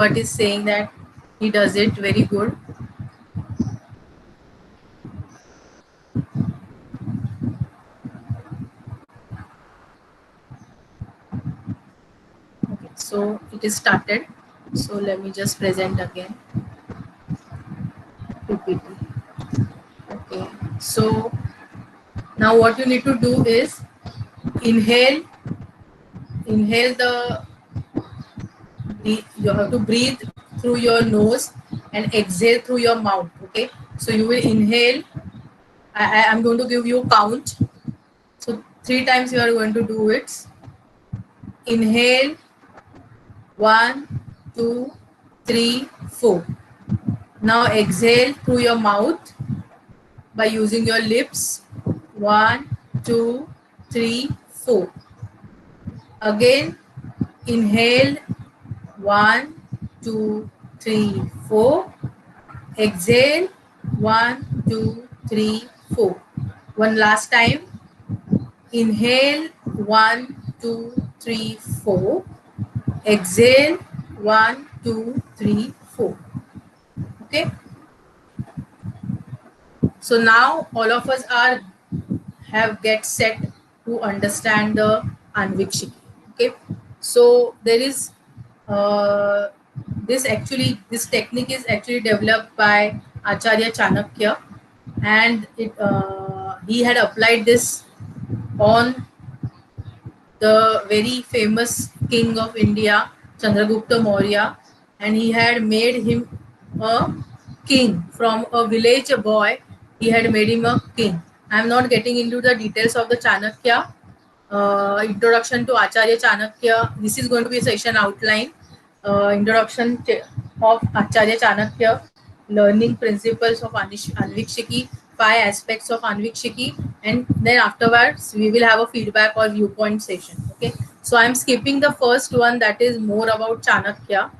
but is saying that he does it very good. Okay, so it is started. So let me just present again. PPT. Okay. So now what you need to do is inhale, inhale the you have to breathe through your nose and exhale through your mouth. Okay. So you will inhale. I'm going to give you count. So 3 times you are going to do it. Inhale, 1, 2, 3, 4. Now exhale through your mouth by using your lips. 1, 2, 3, 4. Again, inhale. 1, 2, 3, 4. Exhale. 1, 2, 3, 4. One last time. Inhale. 1, 2, 3, 4. Exhale. 1, 2, 3, 4. Okay. So now all of us are have get set to understand the Anvikshiki. Okay. So there is this technique is actually developed by Acharya Chanakya, and he had applied this on the very famous king of India, Chandragupta Maurya, and he had made him a king from a village boy. He had made him a king. I am not getting into the details of the Chanakya introduction to Acharya Chanakya. This is going to be a session outline. Of Acharya Chanakya, learning principles of Anvikshiki, 5 aspects of Anvikshiki, and then afterwards we will have a feedback or viewpoint session. Okay, so I'm skipping the first one, that is more about Chanakya.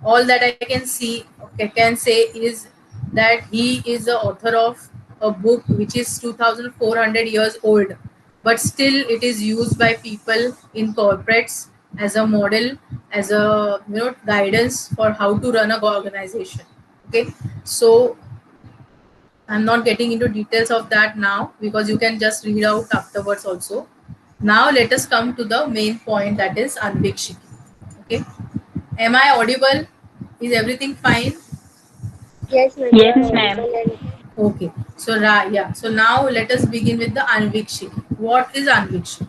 All that I can say is that he is the author of a book which is 2,400 years old, but still it is used by people in corporates as a model, as a guidance for how to run a organization. Okay, so I'm not getting into details of that now because you can just read out afterwards also. Now let us come to the main point, that is Anvikshiki. Okay, am I audible? Is everything fine? Yes, ma'am, you Yes, are ma'am. audible and Okay, so yeah, so now let us begin with the Anvikshiki. What is Anvikshiki?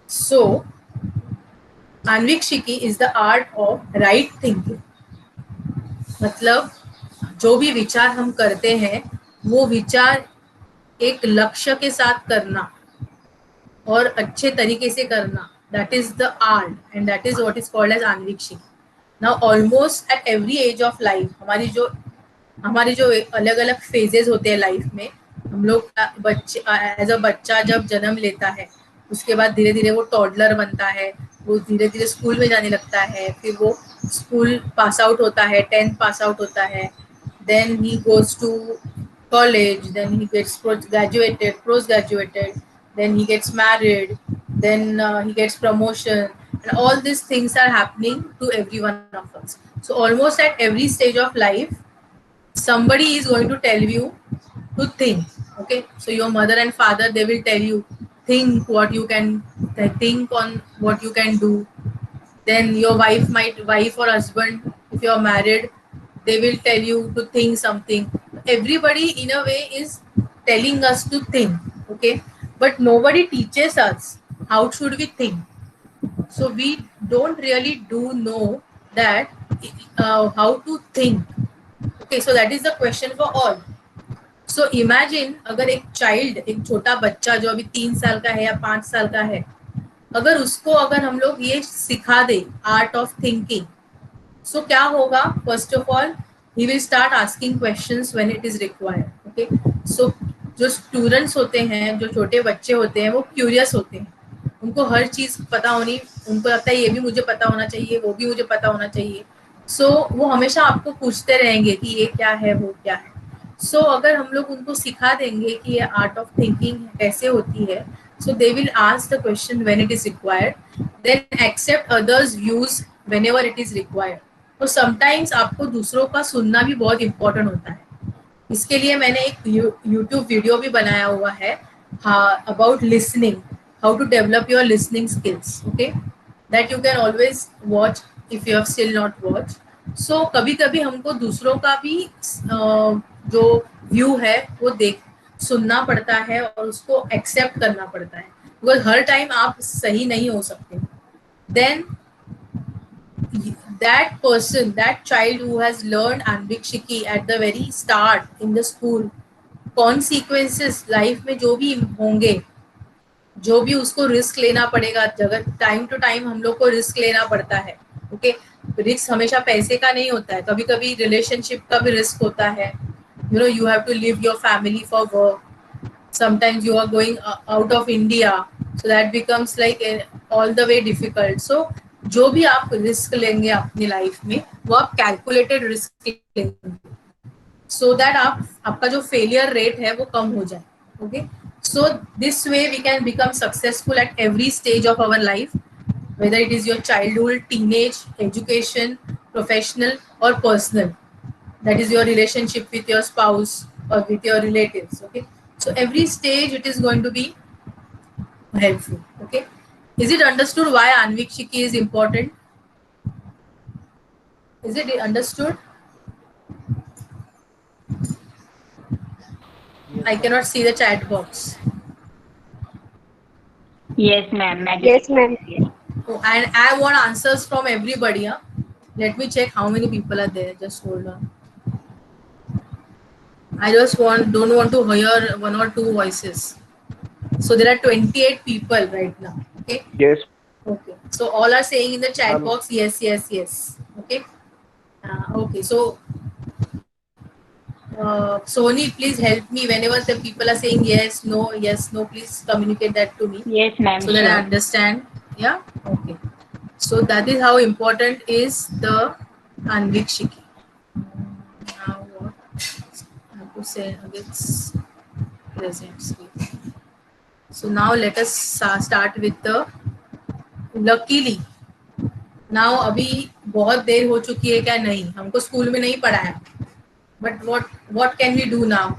So Anvikshiki is the art of right thinking. मतलब जो भी विचार हम करते हैं वो विचार एक लक्ष्य के साथ करना और अच्छे तरीके से करना, that is the art and that is what is called as Anvikshik. Now almost at every age of life हमारी जो अलग अलग फेजेस होते हैं लाइफ में, हम लोग बच्चे एज अ बच्चा जब जन्म लेता है उसके बाद धीरे धीरे वो टॉडलर बनता है, वो धीरे धीरे स्कूल में जाने लगता है, फिर वो स्कूल पास आउट होता है, 10th पास आउट होता है, then he goes to college, then he gets post graduated, then he gets married, then he gets promotion, and all these things are happening to every one of us. So almost at every stage of life somebody is going to tell you to think. Okay, so your mother and father, they will tell you think what you can, think on what you can do. Then your wife or husband, if you're married, they will tell you to think something. Everybody in a way is telling us to think. Okay, but nobody teaches us how should we think. So we don't really do know that how to think. Okay, so that is the question for all. So imagine अगर एक child, एक छोटा बच्चा जो अभी 3 साल का है या 5 साल का है, अगर उसको अगर हम लोग ये सिखा दे आर्ट ऑफ थिंकिंग, सो क्या होगा? First of all he will start asking questions when it is required. Okay, so जो स्टूडेंट्स होते हैं, जो छोटे बच्चे होते हैं, वो क्यूरियस होते हैं, उनको हर चीज पता होनी, उनको लगता है ये भी मुझे पता होना चाहिए, वो भी मुझे पता होना चाहिए. सो वो हमेशा आपको पूछते रहेंगे कि ये क्या है, वो क्या है. सो अगर हम लोग उनको सिखा देंगे कि ये आर्ट ऑफ थिंकिंग कैसे होती है, so they will ask the question when it is required, then accept others views whenever it is required. तो sometimes आपको दूसरों का सुनना भी बहुत important होता है. इसके लिए मैंने एक YouTube वीडियो भी बनाया हुआ है about listening, how to develop your listening skills. Okay, that you can always watch if you have still not watched. So कभी कभी हमको दूसरों का भी जो व्यू है वो सुनना पड़ता है और उसको एक्सेप्ट करना पड़ता है, बिकॉज हर टाइम आप सही नहीं हो सकते. Then that person, that child who has learned Anvikshiki at the very start in the school, consequences life में जो भी होंगे, जो भी उसको रिस्क लेना पड़ेगा, जगह टाइम टू टाइम हम लोग को रिस्क लेना पड़ता है. ओके, रिस्क हमेशा पैसे का नहीं होता है, कभी कभी रिलेशनशिप का भी रिस्क होता है. You know, you have to leave your family for work. Sometimes you are going out of India, so that becomes like all the way difficult. So जो भी आप रिस्क लेंगे अपनी लाइफ में वो आप कैलकुलेटेड रिस्क लेंगे, so that आपका जो फेलियर रेट है वो कम हो जाए. Okay, so this way we can become successful at every stage of our life, whether it is your childhood, teenage, education, professional or personal. That is your relationship with your spouse or with your relatives. Okay, so every stage it is going to be helpful. Okay, is it understood why Anvikshiki is important? Is it understood? Yes, I cannot see the chat box. Yes, ma'am. Yes, ma'am. Oh, and I want answers from everybody. Huh? Let me check how many people are there. Just hold on. I just don't want to hear one or two voices. So there are 28 people right now. Okay. yes, Okay. So all are saying in the chat ma'am. box yes, yes, yes. Okay. Okay. So Sony, please help me whenever the people are saying yes, no, yes, no. Please communicate that to me. Yes, ma'am. So that I Sure. understand. Yeah. Okay. So that is how important is the Anvikshiki. Now what I have to say against present speech. So now let us start with the luckily. Now अभी बहुत देर हो चुकी है क्या? नहीं, हमको school में नहीं पढ़ाया. But what can we do now?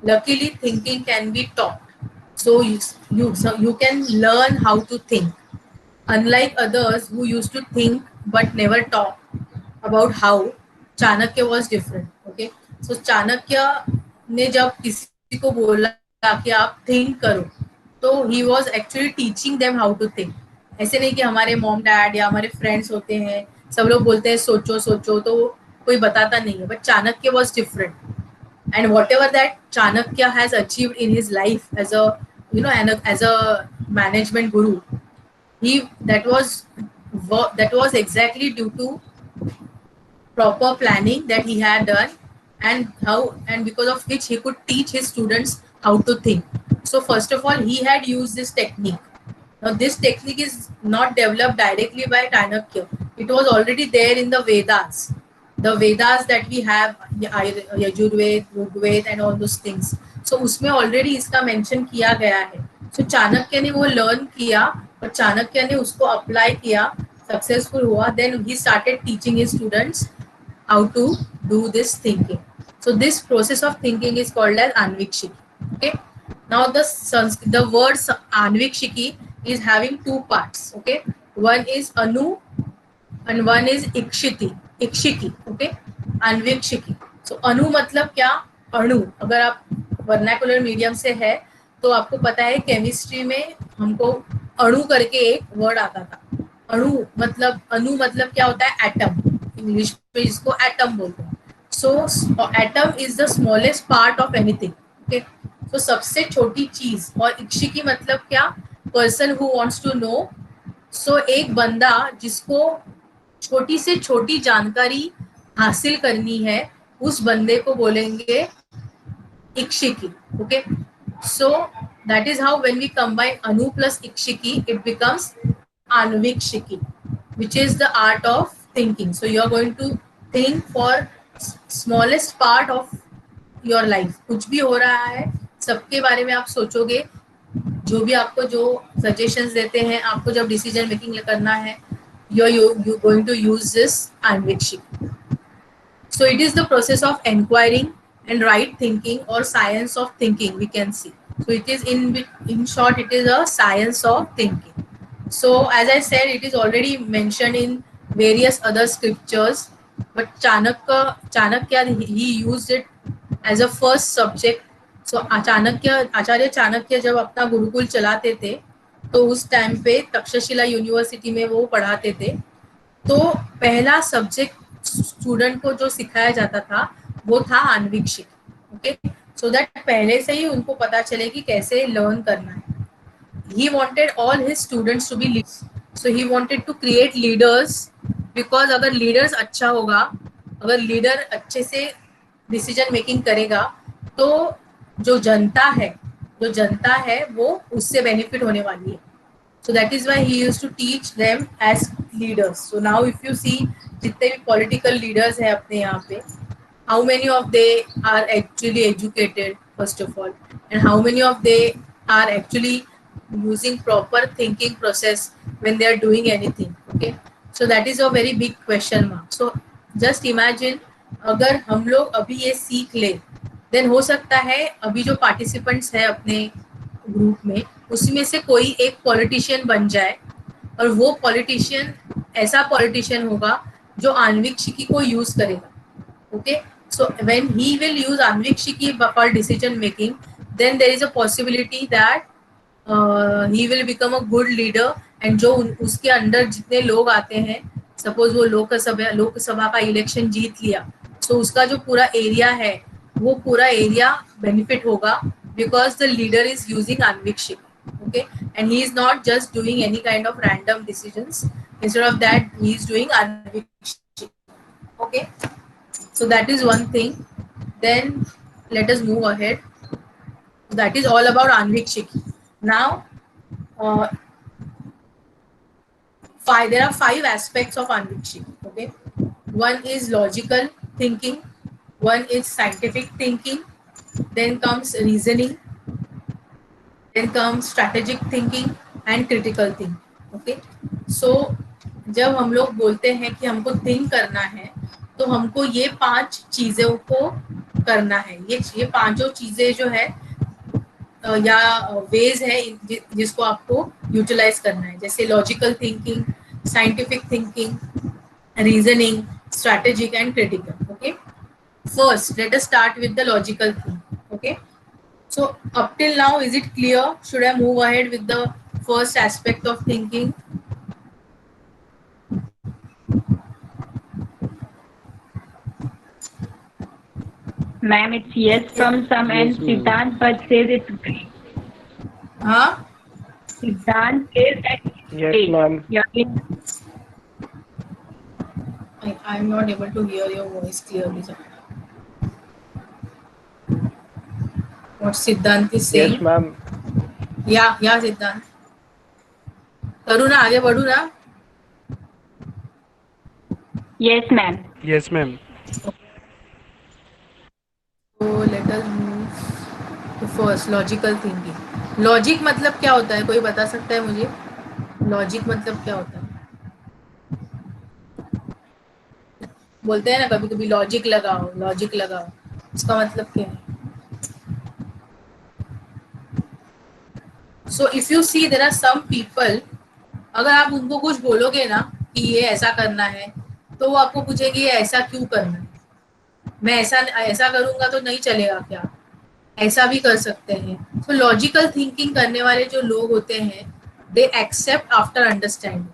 Luckily, thinking can be taught. So you can learn how to think. Unlike others who used to think but never talk about how, Chanakya was different. Okay, so Chanakya ने जब किसी को बोला कि आप think करो, तो he was actually teaching them how to think. ऐसे नहीं कि हमारे मॉम डैड या हमारे फ्रेंड्स होते हैं, सब लोग बोलते हैं सोचो सोचो, तो कोई बताता नहीं है. But Chanakya was different, and whatever that Chanakya has achieved in his life as a, you know, and as a management guru, that was exactly due to proper planning that he had done, and because of which he could teach his students how to think. So first of all, he had used this technique. Now this technique is not developed directly by Chanakya. It was already there in the Vedas. The Vedas that we have, Yajurved, Rigved and all those things. So उसमें already इसका mention किया गया है. So Chanakya ने वो learn किया और चाणक्य ने उसको apply किया, successful हुआ. Then he started teaching his students how to do this thinking. So this process of thinking is called as Anvikshiki. Okay. Now the word Anvikshiki is having two parts. Okay. One is Anu and one is Ikshiti. Okay, Anvikshiki. So अणु मतलब क्या? अणु. अगर आप vernacular medium से है तो आपको पता है केमिस्ट्री में हमको अणु करके एक वर्ड आता था. अणु मतलब क्या होता है? एटम. इंग्लिश में इसको एटम बोलते हैं. So atom is the smallest part of anything. Okay, तो सबसे छोटी चीज. और इक्षिकी मतलब क्या? Person who wants to know. So एक बंदा जिसको छोटी से छोटी जानकारी हासिल करनी है, उस बंदे को बोलेंगे इक्षिकी. Okay, so that is how when we combine anu plus ikshiki it becomes Anvikshiki, which is the art of thinking. So you are going to think for smallest part of your life. कुछ भी हो रहा है सबके बारे में आप सोचोगे. जो भी आपको जो सजेशंस देते हैं, आपको जब डिसीजन मेकिंग करना है, you're going to use this Anvikshik. So it is the process of inquiring and right thinking, or science of thinking, we can see. So it is in short, it is a science of thinking. So as I said, it is already mentioned in various other scriptures, but Chanakya he used it as a first subject. So आचार्य चाणक्य जब अपना गुरुकुल चलाते थे, तो उस time पे Takshashila university में वो पढ़ाते थे, तो पहला सब्जेक्ट स्टूडेंट को जो सिखाया जाता था वो था आन्वीक्षिक. ओके, सो दैट पहले से ही उनको पता चले कि कैसे लर्न करना है. He wanted all his students to be leaders. So he wanted to create leaders, because अगर leaders अच्छा होगा, अगर leader अच्छे से decision making करेगा, तो जो जनता है वो उससे benefit होने वाली है. So that is why he used to teach them as leaders. So now if you see जितने भी political leaders हैं अपने यहाँ पे, how many of they are actually educated first of all, and how many of they are actually using proper thinking process when they are doing anything. Okay, so that is a very big question mark. So just imagine, अगर हम लोग अभी ये सीख ले, then हो सकता है अभी जो पार्टिसिपेंट्स हैं अपने ग्रुप में, उसमें से कोई एक पॉलिटिशियन बन जाए, और वो पॉलिटिशियन ऐसा पॉलिटिशियन होगा जो आन्वीक्षिकी को यूज करेगा. Okay, so when he will use Anvikshiki for decision making, then there is a possibility that he will become a good leader. And जो उसके अंडर जितने लोग आते हैं, सपोज वो लोकसभा का इलेक्शन जीत लिया, तो उसका जो पूरा एरिया है वो पूरा एरिया बेनिफिट होगा, because the leader is using Anvikshiki. Okay, and he is not just doing any kind of random decisions. Instead of that, he is doing Anvikshiki. Okay, so that is one thing. Then let us move ahead. That is all about Anvikshiki. Now, there are 5 aspects of Anvikshiki. Okay, one is logical thinking, one is scientific thinking, then comes reasoning, then comes strategic thinking and critical thinking. Okay, so जब हम लोग बोलते हैं कि हमको think करना है, तो हमको ये 5 चीजों को करना है. ये पांचों चीजें जो है या वेज है जिसको आपको यूटिलाइज करना है, जैसे logical thinking, scientific thinking, reasoning, strategic and critical. Okay, first let us start with the logical thinking. Okay, so up till now, is it clear? Should I move ahead with the first aspect of thinking? Ma'am, it's yes from some, and Siddhant but says it's great. Huh? Siddhant says that it's Yes, great. ma'am. I am not able to hear your voice clearly. What Siddhant is saying? Yes, ma'am. Yeah, Siddhant. करूँ ना, आगे बढ़ू ना? Yes, ma'am. Yes, ma'am. So let us move to first logical thinking. Logic मतलब क्या होता है, कोई बता सकता है मुझे? लॉजिक मतलब क्या होता है? बोलते हैं ना कभी कभी लॉजिक लगाओ, उसका मतलब क्या है? So if you see, there are some people, अगर आप उनको कुछ बोलोगे ना कि ये ऐसा करना है, तो वो आपको पूछेंगे ये ऐसा क्यों करना है, मैं ऐसा करूंगा तो नहीं चलेगा क्या, ऐसा भी कर सकते हैं. तो लॉजिकल थिंकिंग करने वाले जो लोग होते हैं, दे एक्सेप्ट आफ्टर अंडरस्टैंडिंग.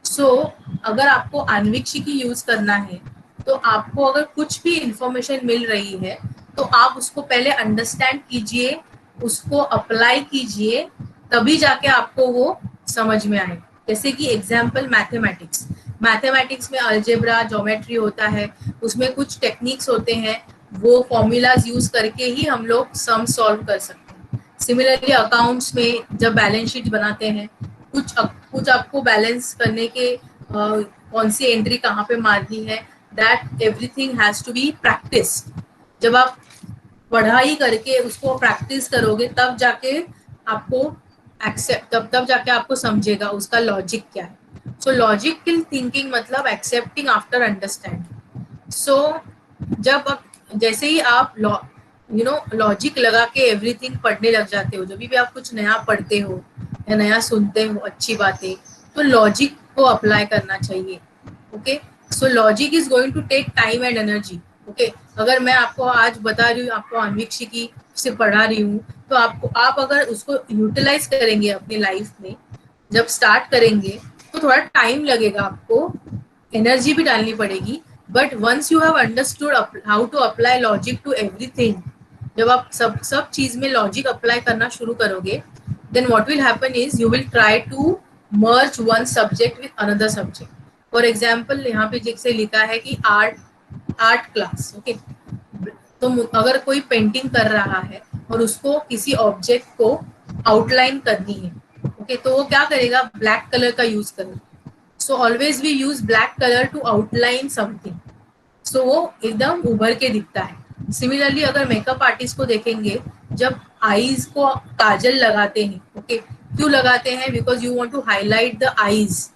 सो अगर आपको आन्वीक्षिकी यूज करना है, तो आपको अगर कुछ भी इंफॉर्मेशन मिल रही है, तो आप उसको पहले अंडरस्टैंड कीजिए, उसको अप्लाई कीजिए, तभी जाके आपको वो समझ में आए. जैसे कि एग्जाम्पल मैथमेटिक्स में अलजेब्रा, ज्योमेट्री होता है, उसमें कुछ टेक्निक्स होते हैं, वो फॉर्मूलाज यूज करके ही हम लोग सम सॉल्व कर सकते हैं. सिमिलरली अकाउंट्स में जब बैलेंस शीट बनाते हैं, कुछ आपको बैलेंस करने के कौन सी एंट्री कहाँ पे मारनी है, that everything has to be practice. जब आप पढ़ाई करके उसको प्रैक्टिस करोगे, तब जाके आपको एक्सेप्ट, तब जाके आपको समझेगा उसका लॉजिक क्या है. सो लॉजिकल थिंकिंग मतलब एक्सेप्टिंग आफ्टर अंडरस्टैंडिंग। सो जब जैसे ही आप लॉजिक लगा के एवरीथिंग पढ़ने लग जाते हो, जब भी आप कुछ नया पढ़ते हो या नया सुनते हो अच्छी बातें, तो लॉजिक को अप्लाई करना चाहिए। Okay, so logic is going to take time and energy. Okay, अगर मैं आपको आज बता रही हूँ, आपको अन्वीक्षिकी से पढ़ा रही हूँ, तो आप अगर उसको यूटिलाइज करेंगे अपनी लाइफ में, जब स्टार्ट करेंगे तो थोड़ा टाइम लगेगा, आपको एनर्जी भी डालनी पड़ेगी, but once you have understood how to apply logic to everything, जब आप सब चीज में लॉजिक अप्लाई करना शुरू करोगे, then what will happen is you will try to merge one subject with another subject. For example, यहाँ पे जैसे लिखा है कि आर्ट क्लास। ओके, तो अगर कोई पेंटिंग कर रहा है और उसको किसी ऑब्जेक्ट को आउटलाइन करनी है, ओके, तो वो क्या करेगा, ब्लैक कलर का यूज करेगा। So always we use black colour to outline something, so वो एकदम उभर के दिखता है। सिमिलरली अगर मेकअप आर्टिस्ट को देखेंगे, जब आईज को काजल लगाते हैं, ओके, क्यों लगाते हैं, because you want to highlight the eyes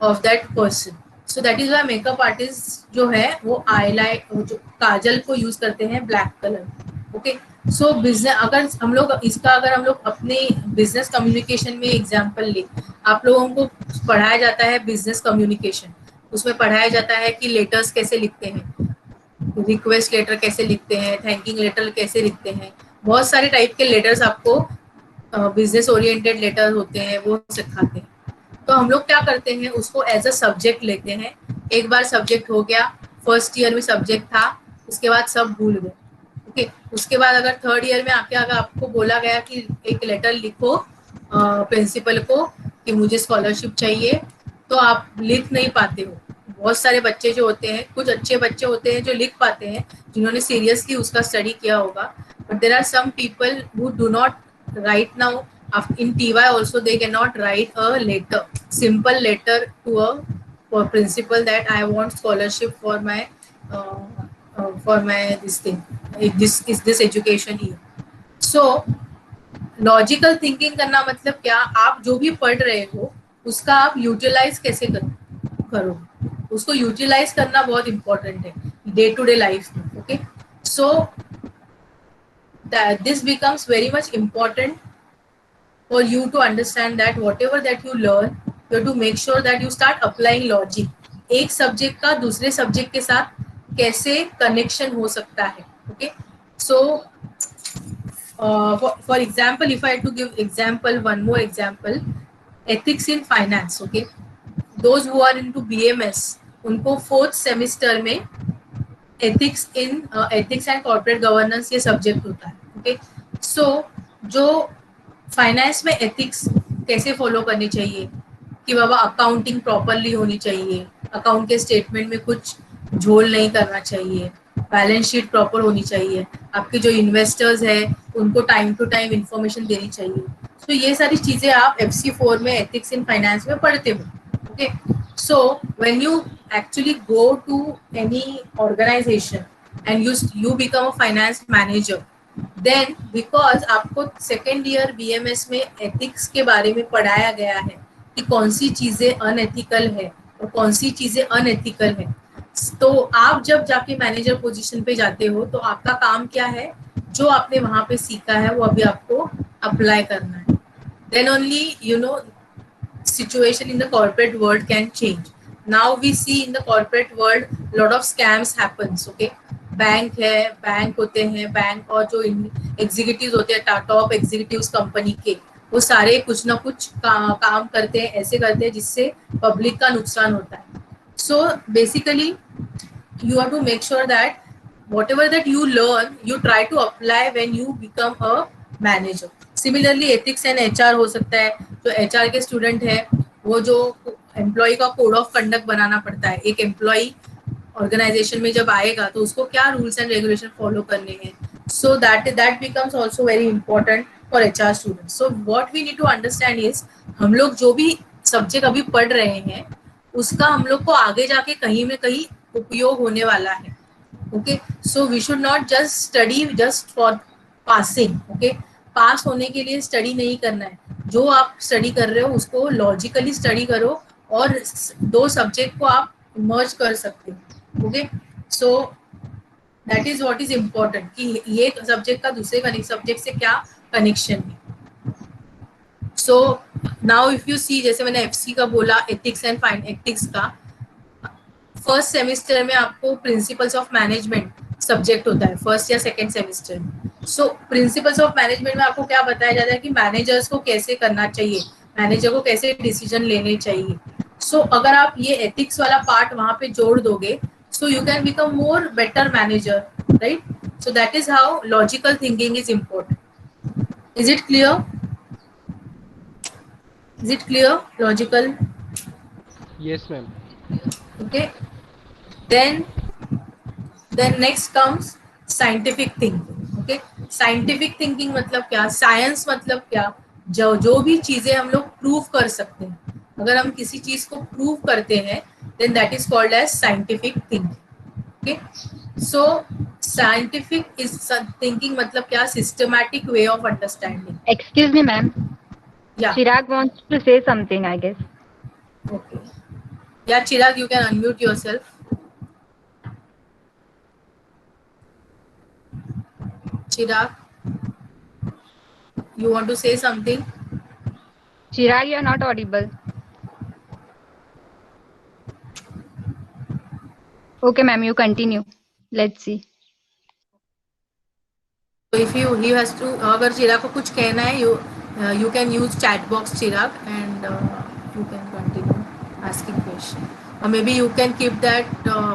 of that person. So that is why makeup artist जो है वो हाईलाइट, जो काजल को यूज करते हैं ब्लैक कलर। ओके, सो बिजनेस, अगर हम लोग अपने बिजनेस कम्युनिकेशन में एग्जाम्पल ले, आप लोगों को पढ़ाया जाता है बिजनेस कम्युनिकेशन, उसमें पढ़ाया जाता है कि लेटर्स कैसे लिखते हैं, रिक्वेस्ट लेटर कैसे लिखते हैं, थैंकिंग लेटर कैसे लिखते हैं, बहुत सारे टाइप के लेटर्स आपको बिजनेस ओरिएंटेड लेटर होते हैं वो सिखाते हैं। तो हम लोग क्या करते हैं, उसको एज अ सब्जेक्ट लेते हैं। एक बार सब्जेक्ट हो गया, फर्स्ट ईयर में सब्जेक्ट था, उसके बाद सब भूल गए। ओके, उसके बाद अगर थर्ड ईयर में आके अगर आपको बोला गया कि एक लेटर लिखो प्रिंसिपल को कि मुझे स्कॉलरशिप चाहिए, तो आप लिख नहीं पाते हो। बहुत सारे बच्चे जो होते हैं, कुछ अच्छे बच्चे होते हैं जो लिख पाते हैं, जिन्होंने सीरियसली उसका स्टडी किया होगा, but there are some people who do not right now in TY also they cannot write a letter, simple letter to a for principal that I want scholarship for my this thing, if this is this education here. So logical thinking करना मतलब क्या, आप जो भी पढ़ रहे हो उसका आप यूटिलाइज कैसे करो, उसको यूटिलाइज करना बहुत इंपॉर्टेंट है डे टू डे लाइफ में। Okay, so this becomes very much important for you to understand that whatever that you learn, you have to make sure that you start applying logic. एक subject का दूसरे subject के साथ कैसे connection हो सकता है। Okay, so for example, if I had to give example, one more example, ethics in finance. Okay, those who are into BMS, उनको फोर्थ सेमिस्टर में एथिक्स एंड कॉर्पोरेट गवर्नेंस ये सब्जेक्ट होता है। ओके, सो जो finance में ethics कैसे follow करनी चाहिए, कि बाबा अकाउंटिंग प्रॉपरली होनी चाहिए, अकाउंट के स्टेटमेंट में कुछ झोल नहीं करना चाहिए, बैलेंस शीट प्रॉपर होनी चाहिए, आपके जो इन्वेस्टर्स है उनको टाइम टू टाइम इंफॉर्मेशन देनी चाहिए। तो ये सारी चीजें आप FC4 में एथिक्स इन फाइनेंस में पढ़ते हो। Okay, so when you actually go to any organisation and you become a finance manager, then because आपको सेकेंड ईयर BMS में एथिक्स के बारे में पढ़ाया गया है कि कौन सी चीजें अनएथिकल है और कौन सी चीजें अनएथिकल है, तो आप जब जाके मैनेजर पोजीशन पे जाते हो तो आपका काम क्या है, जो आपने वहां पे सीखा है वो अभी आपको अप्लाई करना है। Then only situation in the corporate world can change. Now we see in the corporate world lot of scams happens. Okay, bank होते हैं, बैंक और जो एग्जीक्यूटिव होते हैं, टॉप एग्जीक्यूटिव्स कंपनी के, वो सारे कुछ ना कुछ काम करते हैं, ऐसे करते हैं जिससे पब्लिक का नुकसान होता है। So basically you have to make sure that whatever that you learn you try to apply when you become a manager. Similarly ethics and HR हो सकता है, जो HR के स्टूडेंट है वो जो एम्प्लॉय का कोड ऑफ कंडक्ट बनाना पड़ता है, एक एम्प्लॉय ऑर्गेनाइजेशन में जब आएगा तो उसको क्या रूल्स एंड रेगुलेशन फॉलो करने हैं, so that becomes also very important for HR students. So what we need to understand is, हम लोग जो भी सब्जेक्ट अभी पढ़ रहे हैं उसका हम लोग को आगे जाके कहीं में कहीं उपयोग होने वाला है। Okay, so we should not just study just for passing. Okay, pass होने के लिए स्टडी नहीं करना है, जो आप स्टडी कर रहे हो उसको लॉजिकली स्टडी करो और दो सब्जेक्ट को आप मर्ज कर सकते हो. Okay, so that is what is important कि ये सब्जेक्ट का दूसरे सब्जेक्ट से क्या कनेक्शन है. सो नाउ इफ यू सी, जैसे मैंने एफसी का बोला, एथिक्स एंड फाइन एथिक्स का, फर्स्ट सेमेस्टर में आपको प्रिंसिपल्स ऑफ मैनेजमेंट सब्जेक्ट होता है, फर्स्ट या सेकंड सेमेस्टर में. सो प्रिंसिपल्स ऑफ मैनेजमेंट में आपको क्या बताया जाता है कि मैनेजर्स को कैसे करना चाहिए, मैनेजर को कैसे डिसीजन लेने चाहिए. सो अगर आप ये एथिक्स वाला पार्ट वहां पे जोड़ दोगे, सो you can become more better manager, right. So that is how logical thinking is important. Is it clear? Is it clear? Logical. Yes, ma'am. Okay. Then next comes scientific thinking. Okay. Scientific thinking मतलब क्या, science मतलब क्या, जो भी चीजें हम लोग prove कर सकते हैं, अगर हम किसी चीज को प्रूव करते हैं, then that is called as scientific thinking. Okay. So scientific is thinking मतलब क्या, systematic way of understanding. Excuse me, ma'am. Yeah. Chirag wants to say something, I guess. Okay. Yeah, Chirag, you can unmute yourself. Chirag, you want to say something? Chirag, you're not audible. Okay, ma'am, you continue. Let's see. So if he has to, अगर चिराग को कुछ कहना है, you can use chat box Chirag, and you can continue asking question, or maybe you can keep that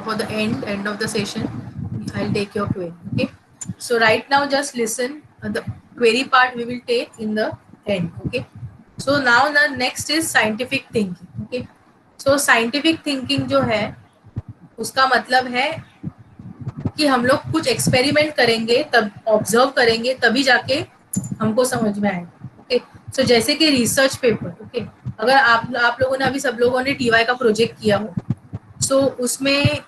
for the end of the session. I'll take your query. Okay. So right now just listen. The query part we will take in the end. Okay. So now the next is scientific thinking. Okay. So scientific thinking जो है उसका मतलब है कि हम लोग कुछ experiment करेंगे, तब ऑब्जर्व करेंगे, तभी जाके हमको समझ में आएगा. ओके. सो जैसे कि रिसर्च पेपर. ओके. अगर आप लोगों ने सब लोगों ने टीवाई का प्रोजेक्ट किया हो, सो उसमें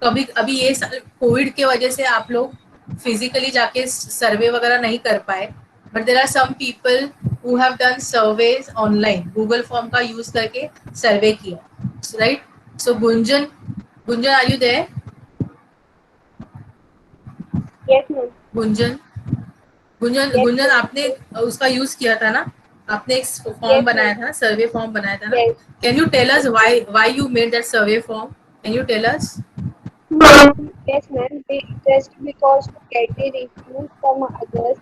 कभी अभी ये कोविड के वजह से आप लोग फिजिकली जाके सर्वे वगैरह नहीं कर पाए, but there are some people who have done surveys online, Google form का यूज करके सर्वे किया, right. So Gunjan, are you there? Yes, ma'am. Gunjan, Yes, Gunjan, ma'am. आपने उसका यूज किया था ना, आपने एक फॉर्म Yes, बनाया ma'am. था, सर्वे फॉर्म बनाया था ना. Yes. Can you tell us why you made that survey form? Can you tell us? Yes, ma'am. Just because to get the reviews from others,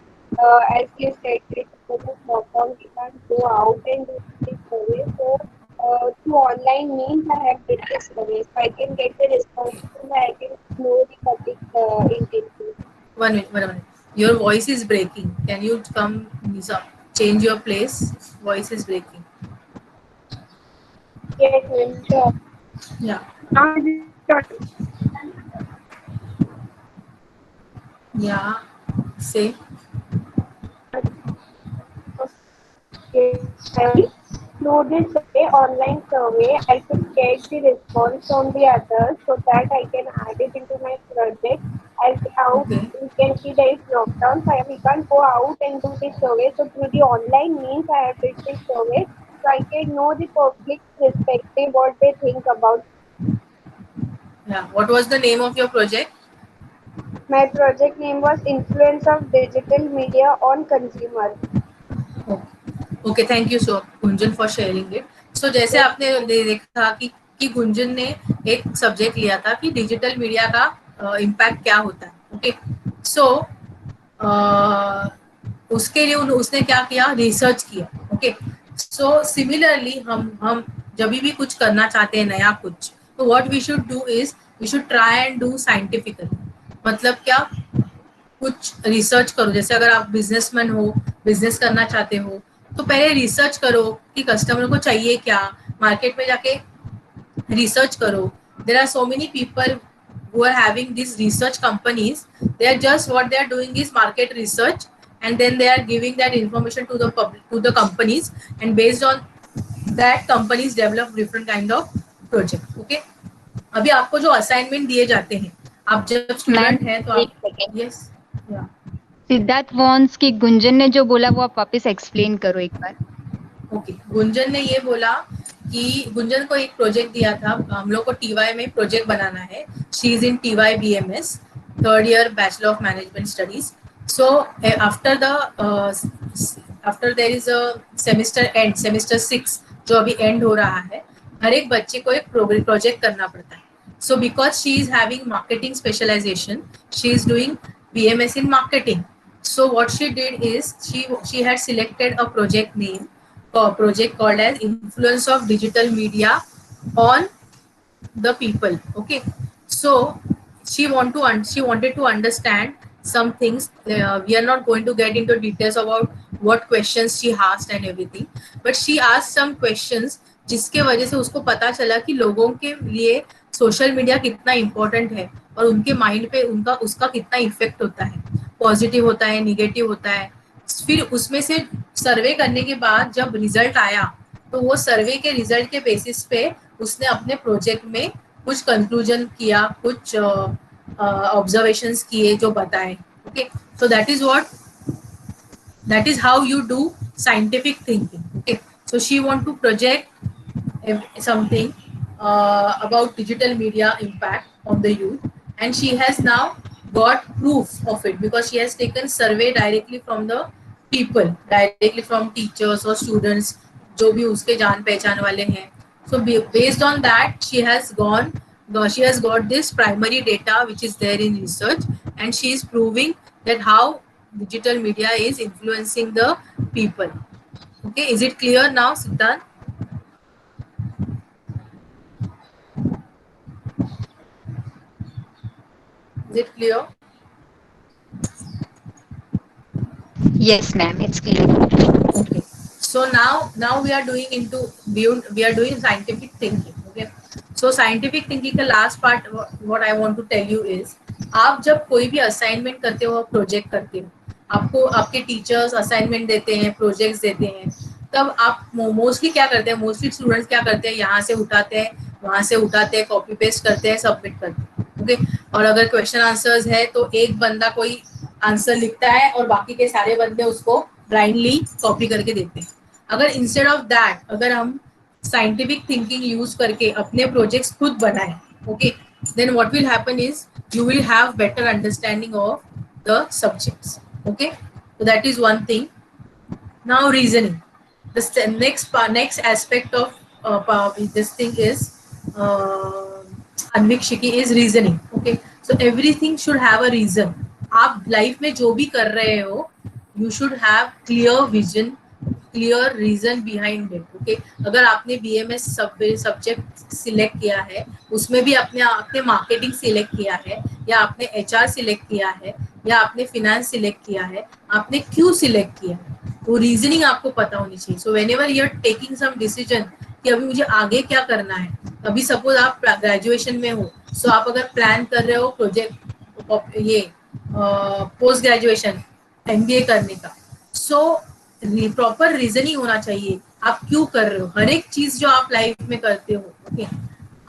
as you said, because of lockdown, we can't go out and do the survey. So, through online means, I have did the survey. So I can get the response and I can know the public intention. 1 minute. Your voice is breaking. Can you come, change your place? Voice is breaking. Yes, ma'am. Sure. Yeah. Now is it Yeah. Say. okay. Through this survey, online survey, I could get the response from the others so that I can add it into my project. As now Okay. we can see there is lockdown, so we can't go out and do the survey. So through the online means, I have did the survey, so I can know the public perspective, what they think about. Yeah. What was the name of your project? My project name was Influence of Digital Media on Consumer. Okay, thank you so Gunjan for sharing it. So जैसे आपने देखा कि गुंजन ने एक subject लिया था कि digital media का इम्पैक्ट क्या होता है. ओके. सो उसके लिए उसने क्या किया, रिसर्च किया. ओके. सो सिमिलरली हम जब भी कुछ करना चाहते हैं नया कुछ, तो what we should do is we should try and do scientifically. मतलब क्या, कुछ रिसर्च करो. जैसे अगर आप बिजनेसमैन हो, बिजनेस करना चाहते हो, तो पहले रिसर्च करो कि कस्टमर को चाहिए क्या, मार्केट में जाके रिसर्च करो. There are so many people who are having these research companies. They are just, what they are doing is market research, and then they are giving that information to the public, to the companies, and based on that companies develop different kind of project. Okay. अभी आपको जो assignment दिए जाते हैं, आप जब student हैं तो एक आप, सेकेंड. यस, या, सिद्धार्थ वॉन्स की गुंजन ने जो बोला वो आप वापस एक्सप्लेन करो एक बार. ओके. गुंजन ने ये बोला कि गुंजन को एक प्रोजेक्ट दिया था, हम लोग को टीवाई में प्रोजेक्ट बनाना है. She is in TY BMS, third year bachelor of management studies. So after their is a semester and, semester 6 जो अभी एंड हो रहा है, हर एक बच्चे को एक प्रोजेक्ट करना पड़ता है. So because she is having marketing specialization, she is doing BMS in marketing. So what she did is she had selected a project name, a project called as influence of digital media on the people. Okay, so she wanted to understand some things. We are not going to get into details about what questions she asked and everything, but she asked some questions जिसके वजह से उसको पता चला कि लोगों के लिए सोशल मीडिया कितना इम्पोर्टेंट है और उनके माइंड पे उनका उसका कितना इफेक्ट होता है, पॉजिटिव होता है, निगेटिव होता है. फिर उसमें से सर्वे करने के बाद जब रिजल्ट आया, तो वो सर्वे के रिजल्ट के बेसिस पे उसने अपने प्रोजेक्ट में कुछ कंक्लूजन किया, कुछ ऑब्जर्वेशंस किए जो बताए. Okay, so that is how you do scientific thinking. Okay, so she want to project something about digital media impact on the youth, and she has now got proof of it because she has taken survey directly from the people, directly from teachers or students जो भी उसके जान पहचान वाले हैं. So based on that she has got this primary data which is there in research, and she is proving that how digital media is influencing the people. Okay, is it clear now, Siddharth? Is it clear? Yes, ma'am, it's clear. Okay. So now we are doing scientific thinking. Okay. So scientific thinking का last part what I want to tell you is, आप जब कोई भी assignment करते हो, project करते हो, आपको आपके टीचर्स असाइनमेंट देते हैं, प्रोजेक्ट्स देते हैं, तब आप मोस्टली क्या करते हैं, मोस्टली स्टूडेंट्स क्या करते हैं, यहाँ से उठाते हैं, वहां से उठाते हैं, कॉपी पेस्ट करते हैं, सबमिट करते हैं. ओके, और अगर क्वेश्चन आंसर्स है तो एक बंदा कोई आंसर लिखता है और बाकी के सारे बंदे उसको ब्लाइंडली कॉपी करके देते हैं. अगर इंस्टेड ऑफ दैट, अगर हम साइंटिफिक थिंकिंग यूज करके अपने प्रोजेक्ट्स खुद बनाएं, okay, then what will happen is you will have better understanding of the subjects. Okay, so that is one thing. Now reasoning, the next aspect of this thing is anvikshiki is reasoning. Okay, so everything should have a reason. आप life में जो भी कर रहे हो, you should have clear vision, clear reason behind it. Okay, अगर आपने BMS subject select किया है, उसमें भी आपने आपने मार्केटिंग सिलेक्ट किया है, या आपने HR सिलेक्ट किया है, या आपने फिनेंस सिलेक्ट किया है, आपने क्यों सिलेक्ट किया है, वो रीजनिंग आपको पता होनी चाहिए. So whenever you are taking some decision कि अभी मुझे आगे क्या करना है, अभी सपोज आप ग्रेजुएशन में हो, सो आप अगर प्लान कर रहे हो प्रोजेक्ट ये पोस्ट ग्रेजुएशन MBA करने का, सो प्रॉपर रीजनिंग होना चाहिए आप क्यों कर रहे हो. हर एक चीज जो आप लाइफ में करते हो, ओके,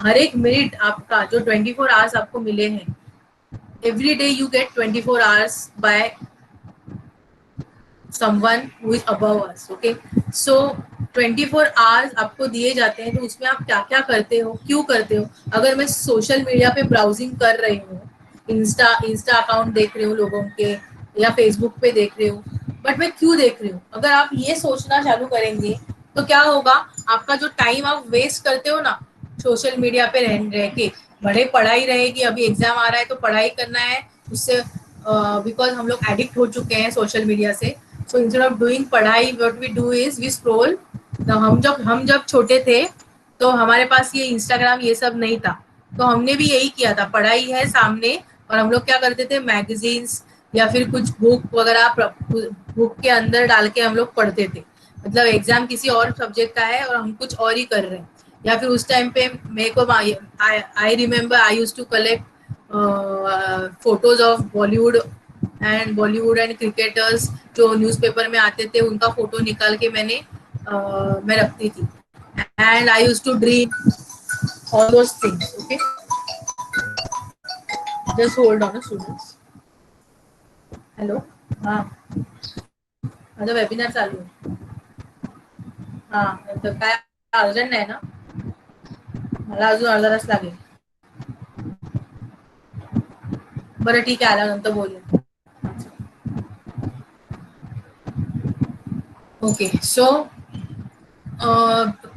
हर एक मिनट आपका जो 24 आवर्स आपको मिले हैं, every day you get 24 hours by someone who is above us. Okay, so 24 hours आपको दिए जाते हैं, तो उसमें आप क्या क्या करते हो, क्यों करते हो. अगर मैं सोशल मीडिया पे ब्राउजिंग कर रही हूँ, इंस्टा अकाउंट देख रही हूँ लोगों के, या फेसबुक पे देख रही हूँ, बट मैं क्यों देख रही हूँ, अगर आप ये सोचना चालू करेंगे तो क्या होगा, आपका जो टाइम आप वेस्ट करते हो ना सोशल मीडिया पे रह के, बड़े पढ़ाई रहेगी, अभी एग्जाम आ रहा है तो पढ़ाई करना है उससे, बिकॉज हम लोग एडिक्ट हो चुके हैं सोशल मीडिया से. सो इंस्टेड ऑफ डूइंग पढ़ाई, what we do is we scroll. हम जब छोटे थे तो हमारे पास ये इंस्टाग्राम ये सब नहीं था, तो हमने भी यही किया था, पढ़ाई है सामने और हम लोग क्या करते थे, मैगजीन्स या फिर कुछ बुक वगैरह बुक के अंदर डाल के हम लोग पढ़ते थे. मतलब एग्जाम किसी और सब्जेक्ट का है और हम कुछ और ही कर रहे हैं. या फिर उस टाइम पे मेरे को I remember I used to collect photos of Bollywood and cricketers जो न्यूज़पेपर में आते थे, उनका फोटो निकाल के मैं रखती थी. And I used to dream all those things. Okay, just hold on students. Hello, हाँ, माझा वेबिनार चालू आहे. हाँ, तर काय अर्जंट नाही ना. मला अजून अर्धा तास लागेल. बरं ठीक आहे, आल्यानंतर बोलूया. ओके सो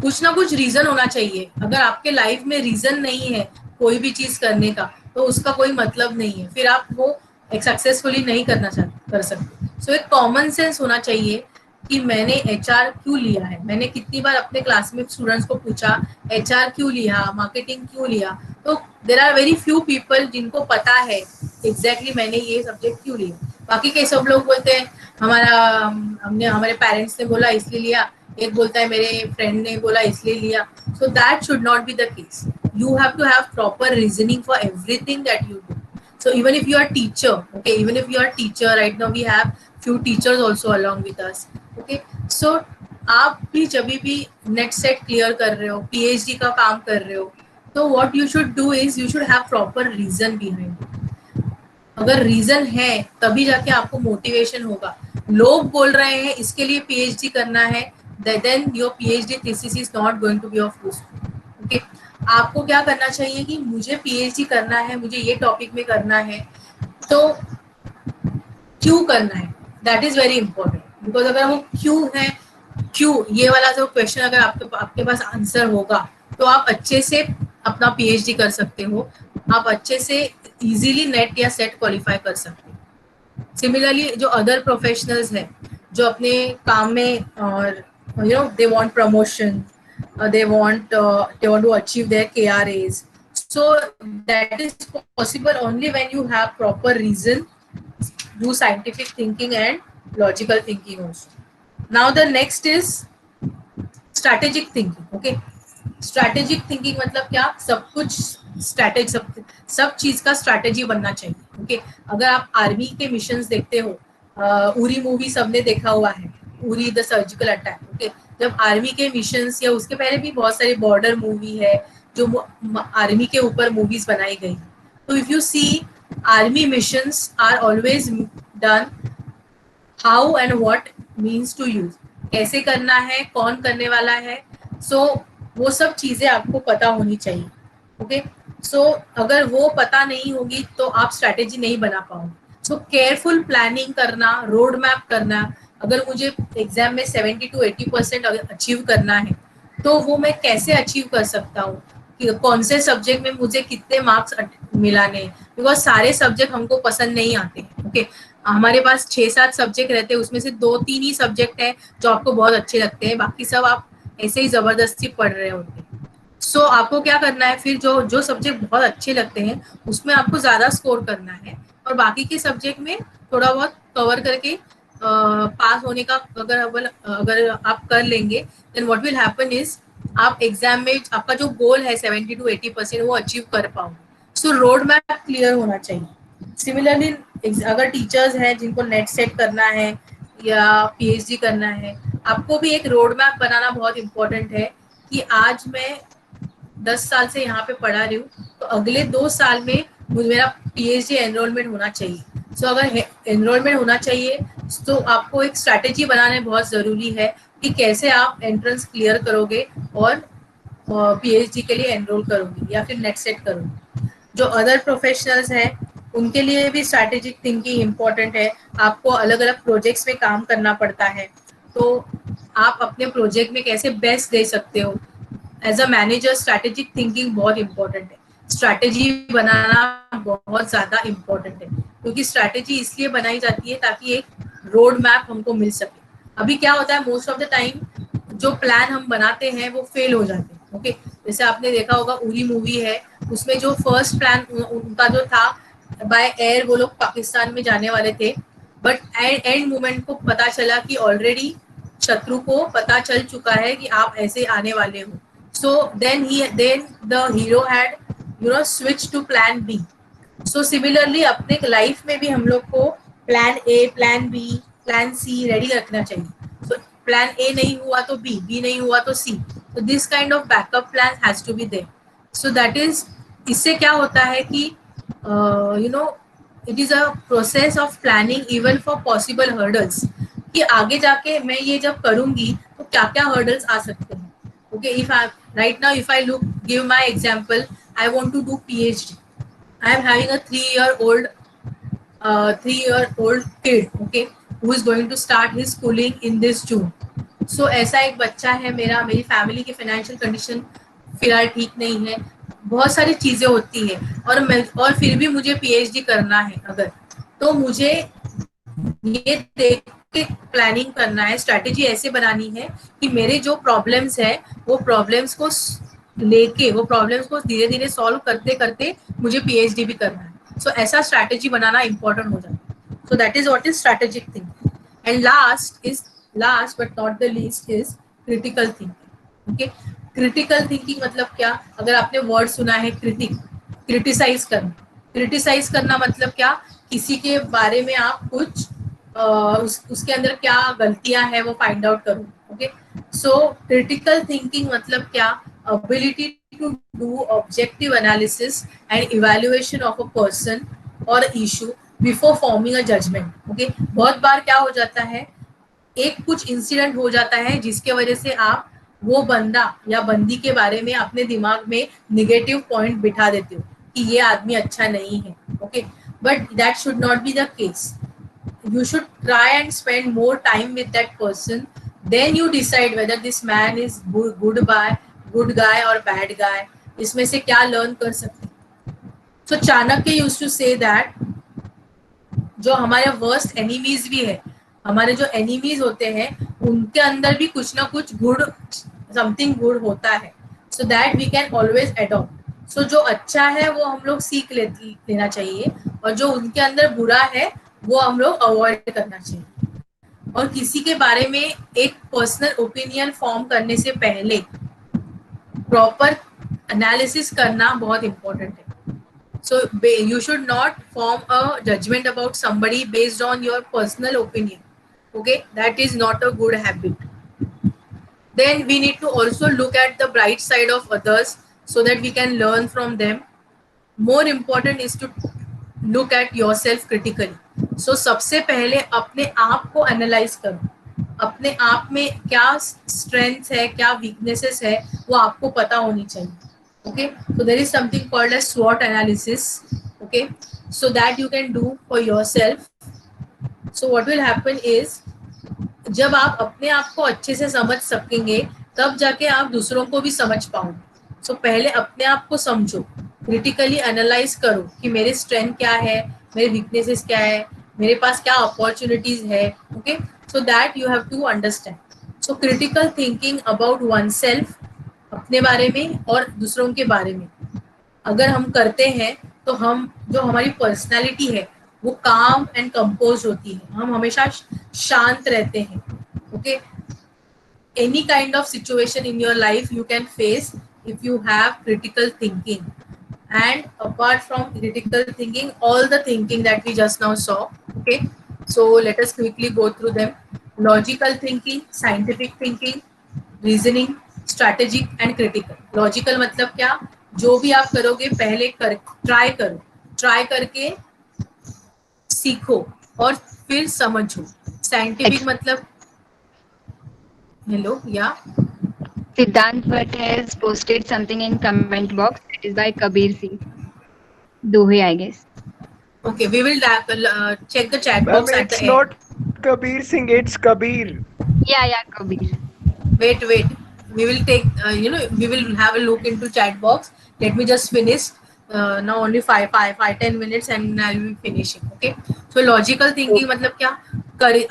कुछ ना कुछ रीजन होना चाहिए. अगर आपके लाइफ में रीजन नहीं है कोई भी चीज करने का, तो उसका कोई मतलब नहीं है, फिर आप वो एक सक्सेसफुली नहीं कर सकते. सो एक कॉमन सेंस होना चाहिए कि मैंने एचआर क्यों लिया है. मैंने कितनी बार अपने क्लास में स्टूडेंट्स को पूछा एचआर क्यों लिया, मार्केटिंग क्यों लिया. तो there are very few people जिनको पता है एग्जैक्टली मैंने ये सब्जेक्ट क्यों लिया. बाकी के सब लोग बोलते हैं हमारे पेरेंट्स ने बोला इसलिए लिया, एक बोलता है मेरे फ्रेंड ने बोला इसलिए लिया. So that should not be the case. You have to have proper reasoning for everything that you do. So even if you are teacher, okay, even if you are teacher, right now we have few teachers also along with us, okay. So आप भी जब भी net set clear कर रहे हो, PhD का काम कर रहे हो, तो what you should do is you should have proper reason behind. अगर रीजन है तभी जाके आपको मोटिवेशन होगा. लोग बोल रहे हैं इसके लिए पीएचडी करना है, then your PhD thesis is not going to be of use. Okay, आपको क्या करना चाहिए कि मुझे पीएचडी करना है, मुझे ये टॉपिक में करना है, तो क्यों करना है, that is very important. Because अगर वो क्यों है, क्यों ये वाला जो क्वेश्चन अगर आपके पास आंसर होगा, तो आप अच्छे से अपना पीएचडी कर सकते हो, आप अच्छे से इजीली नेट या सेट क्वालिफाई कर सकते हो. सिमिलरली जो अदर प्रोफेशनल्स हैं जो अपने काम में और you know they want promotion, they want to achieve their KRAs, so that is possible only when you have proper reason, do scientific thinking and logical thinking also. Now the next is strategic thinking. Okay, strategic thinking मतलब क्या, सब कुछ strategy, सब चीज का strategy बनना चाहिए. Okay, अगर आप आर्मी के मिशंस देखते हो, उरी मूवी सबने देखा हुआ है, Uri the surgical attack. Okay, जब आर्मी के मिशंस या उसके पहले भी बहुत सारी बॉर्डर मूवी है जो आर्मी के ऊपर मूवीज बनाई गई. तो if you see army missions are always done how and what means to use, कैसे करना है, कौन करने वाला है. सो वो सब चीजें आपको पता होनी चाहिए. ओके, सो अगर वो पता नहीं होगी तो आप स्ट्रैटेजी नहीं बना पाओगे. सो केयरफुल प्लानिंग करना, रोड मैप करना. अगर मुझे एग्जाम में 70 to 80% अचीव करना है, तो वो मैं कैसे अचीव कर सकता हूँ, कि कौन से सब्जेक्ट में मुझे कितने मार्क्स मिलाने. बिकॉज सारे सब्जेक्ट हमको पसंद नहीं आते. ओके, हमारे पास 6-7 सब्जेक्ट रहते हैं, उसमें से 2-3 ही सब्जेक्ट है जो आपको बहुत अच्छे लगते हैं, बाकी सब आप ऐसे ही जबरदस्ती पढ़ रहे होते हैं. सो आपको क्या करना है, फिर जो सब्जेक्ट बहुत अच्छे लगते हैं उसमें आपको ज्यादा स्कोर करना है, और बाकी के सब्जेक्ट में थोड़ा बहुत कवर करके पास होने का अगर आप कर लेंगे, then what will happen is आप एग्जाम में आपका जो गोल है 70 to 80% वो अचीव कर पाओगे. सो रोड मैप क्लियर होना चाहिए. सिमिलरली अगर टीचर्स हैं जिनको नेट सेट करना है या पीएचडी करना है, आपको भी एक रोड मैप बनाना बहुत इंपॉर्टेंट है कि आज मैं 10 साल से यहाँ पे पढ़ा रही हूँ, तो अगले 2 साल में मुझे मेरा पीएचडी एनरोलमेंट होना चाहिए. सो अगर एनरोलमेंट होना चाहिए तो आपको एक स्ट्रैटेजी बनाना बहुत ज़रूरी है कि कैसे आप एंट्रेंस क्लियर करोगे और पीएचडी के लिए एनरोल करोगे या फिर नेट सेट करोगे. जो अदर प्रोफेशनल्स हैं उनके लिए भी स्ट्रैटेजिक थिंकिंग इम्पोर्टेंट है. आपको अलग अलग प्रोजेक्ट्स में काम करना पड़ता है, तो आप अपने प्रोजेक्ट में कैसे बेस्ट दे सकते हो. As a manager strategic thinking बहुत इंपॉर्टेंट है. स्ट्रैटेजी बनाना बहुत ज़्यादा इम्पोर्टेंट है, क्योंकि स्ट्रैटेजी इसलिए बनाई जाती है ताकि एक रोड मैप हमको मिल सके. अभी क्या होता है, मोस्ट ऑफ द टाइम जो प्लान हम बनाते हैं वो फेल हो जाते हैं. ओके, जैसे आपने देखा होगा उरी मूवी है, उसमें जो फर्स्ट प्लान उनका जो था, बाय एयर वो लोग पाकिस्तान में जाने वाले थे, बट एंड मोमेंट को पता चला कि ऑलरेडी शत्रु को पता चल चुका है कि आप ऐसे आने वाले हो. So then the hero had switch to plan B. So similarly अपने लाइफ में भी हम लोग को plan A, plan B, plan C ready रखना चाहिए. So प्लान A नहीं हुआ तो B, B नहीं हुआ तो C. So this kind of backup plan has to be there. So that is, इससे क्या होता है कि it is a process of planning even for possible hurdles, कि आगे जाके मैं ये जब करूँगी तो क्या क्या hurdles आ सकते हैं. Okay, if Right now, if I give my example, I want to do PhD. I am having a 3-year-old kid, okay, who is going to start his schooling in this June. So ऐसा एक बच्चा है मेरा, मेरी family की financial condition फिलहाल ठीक नहीं है, बहुत सारी चीजें होती है, और फिर भी मुझे पीएचडी करना है अगर, तो मुझे ये देख के प्लानिंग करना है, स्ट्रैटेजी ऐसे बनानी है कि मेरे जो प्रॉब्लम्स है वो प्रॉब्लम्स को लेके, वो प्रॉब्लम्स को धीरे धीरे सॉल्व करते करते मुझे पीएचडी भी करना है. सो ऐसा स्ट्रैटेजी बनाना इंपॉर्टेंट हो जाता है. So that is what is strategic thinking. And last but not the least is critical thinking. Okay, critical thinking मतलब क्या? अगर आपने वर्ड सुना है क्रिटिसाइज करना. क्रिटिसाइज करना मतलब क्या? किसी के बारे में आप कुछ उसके अंदर क्या गलतियां हैं वो फाइंड आउट करो. ओके, सो क्रिटिकल थिंकिंग मतलब क्या? ability to do objective analysis and evaluation of a person or issue before forming a judgment. Okay, बहुत बार क्या हो जाता है, एक कुछ इंसिडेंट हो जाता है जिसके वजह से आप वो बंदा या बंदी के बारे में अपने दिमाग में निगेटिव पॉइंट बिठा देते हो कि ये आदमी अच्छा नहीं है. Okay, but that should not be the case. You should try and spend more time with that person, then you decide whether this man is good guy or bad guy. इसमें से क्या लर्न कर सकते हैं. So Chanakya used to say that जो हमारे worst enemies भी है, हमारे जो एनिमीज होते हैं उनके अंदर भी कुछ ना कुछ गुड, समथिंग गुड होता है. So that we can always adopt. So जो अच्छा है वो हम लोग सीख लेना चाहिए, और जो उनके अंदर बुरा है वो हम लोग अवॉइड करना चाहिए. और किसी के बारे में एक पर्सनल ओपिनियन फॉर्म करने से पहले प्रॉपर एनालिसिस करना बहुत इंपॉर्टेंट है. So you should not form a judgment about somebody based on your personal opinion. Okay, that is not a good habit. Then we need to also look at the bright side of others so that we can learn from them. More important is to look at yourself critically. So सबसे पहले अपने आप को analyse करो, अपने आप में क्या स्ट्रेंथ है, क्या वीकनेसेस है, वो आपको पता होनी चाहिए. Okay, so there is something called as SWOT analysis. Okay, so that you can do for yourself. So what will happen is, जब आप अपने आप को अच्छे से समझ सकेंगे तब जाके आप दूसरों को भी समझ पाओगे. So पहले अपने आप को समझो, क्रिटिकली एनालाइज करो कि मेरे स्ट्रेंथ क्या है, मेरे वीकनेसेस क्या है, मेरे पास क्या अपॉर्चुनिटीज है. Okay, so that you have to understand. So critical thinking about one self बारे में और दूसरों के बारे में अगर हम करते हैं तो हम, जो हमारी पर्सनालिटी है वो काम एंड कंपोज होती है, हम हमेशा शांत रहते हैं. Okay, any kind of situation in your life you can face if you have critical thinking. And apart from critical thinking, all the thinking that we just now saw. Okay, so let us quickly go through them. Logical thinking, scientific thinking, reasoning, strategic and critical. Logical मतलब क्या? जो भी आप करोगे पहले try करो, try करके सीखो और फिर समझो. साइंटिफिक मतलब, हेलो या Siddhant Bhatt has posted something in comment box. It is by Kabir Singh. Dohe, I guess. okay, we will check the chat box at It's the not Kabir Singh, it's Kabir. Yeah, Kabir. end. Wait, we will take we will have a look into chat box. Let me just finish. Now only 5-10 minutes and I will be finishing. Okay, so logical thinking मतलब क्या?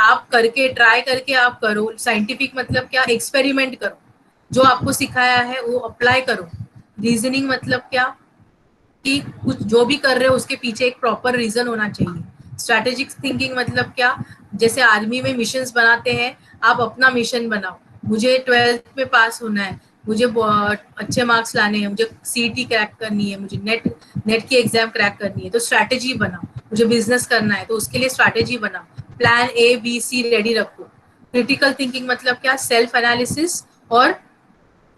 आप करके try करके आप करो. Scientific मतलब क्या? Experiment करो, जो आपको सिखाया है वो अप्लाई करो. रीजनिंग मतलब क्या? कि कुछ जो भी कर रहे हो उसके पीछे एक प्रॉपर रीजन होना चाहिए. स्ट्रैटेजिक थिंकिंग मतलब क्या? जैसे आर्मी में मिशंस बनाते हैं, आप अपना मिशन बनाओ. मुझे 12th में पास होना है, मुझे अच्छे मार्क्स लाने हैं, मुझे सीटी क्रैक करनी है, मुझे नेट की एग्जाम क्रैक करनी है, तो स्ट्रैटेजी बनाओ. मुझे बिजनेस करना है तो उसके लिए स्ट्रैटेजी बनाओ. प्लान ABC रेडी रखो. क्रिटिकल थिंकिंग मतलब क्या? सेल्फ एनालिसिस और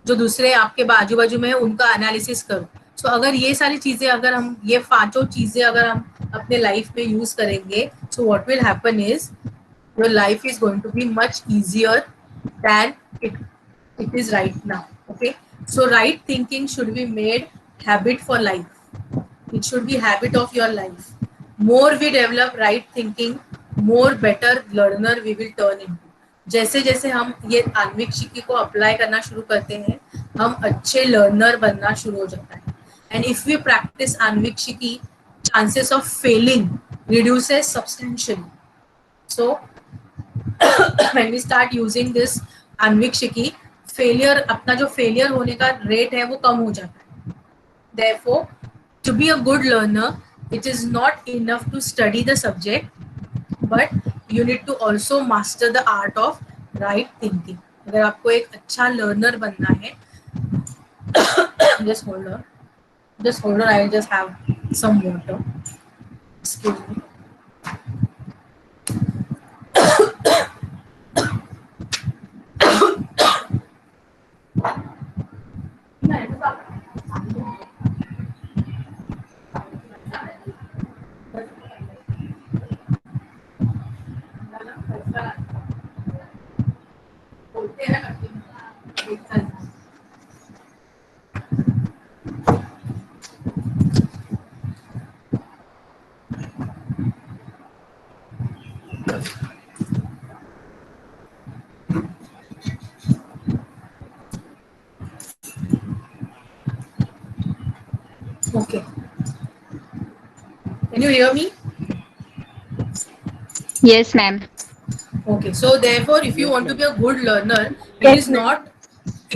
जो दूसरे आपके बाजू बाजू में है उनका एनालिसिस करो. सो अगर ये सारी चीजें, अगर हम ये 5 चीजें अगर हम अपने लाइफ में यूज करेंगे, so what will happen is your life is going to be much easier than it is right now. Okay, So right thinking should be made habit for life. It should be habit of your life. More we develop right thinking, more better learner we will turn into. जैसे जैसे हम ये आन्विक्षिकी को apply करना शुरू करते हैं, हम अच्छे लर्नर बनना शुरू हो जाता है. And if we practise Anvikshiki, chances of failing reduces substantially. So when we start using this Anvikshiki, failure, अपना जो failure होने का rate है वो कम हो जाता है. Therefore, to be a good learner, it is not enough to study the subject, but you need to also master the art of right thinking. अगर आपको एक अच्छा learner बनना है, just hold on, I'll just have some water. Excuse me. Okay. Can you hear me? Yes, ma'am. Okay. So therefore, if you want to be a good learner, it Yes, is ma'am. not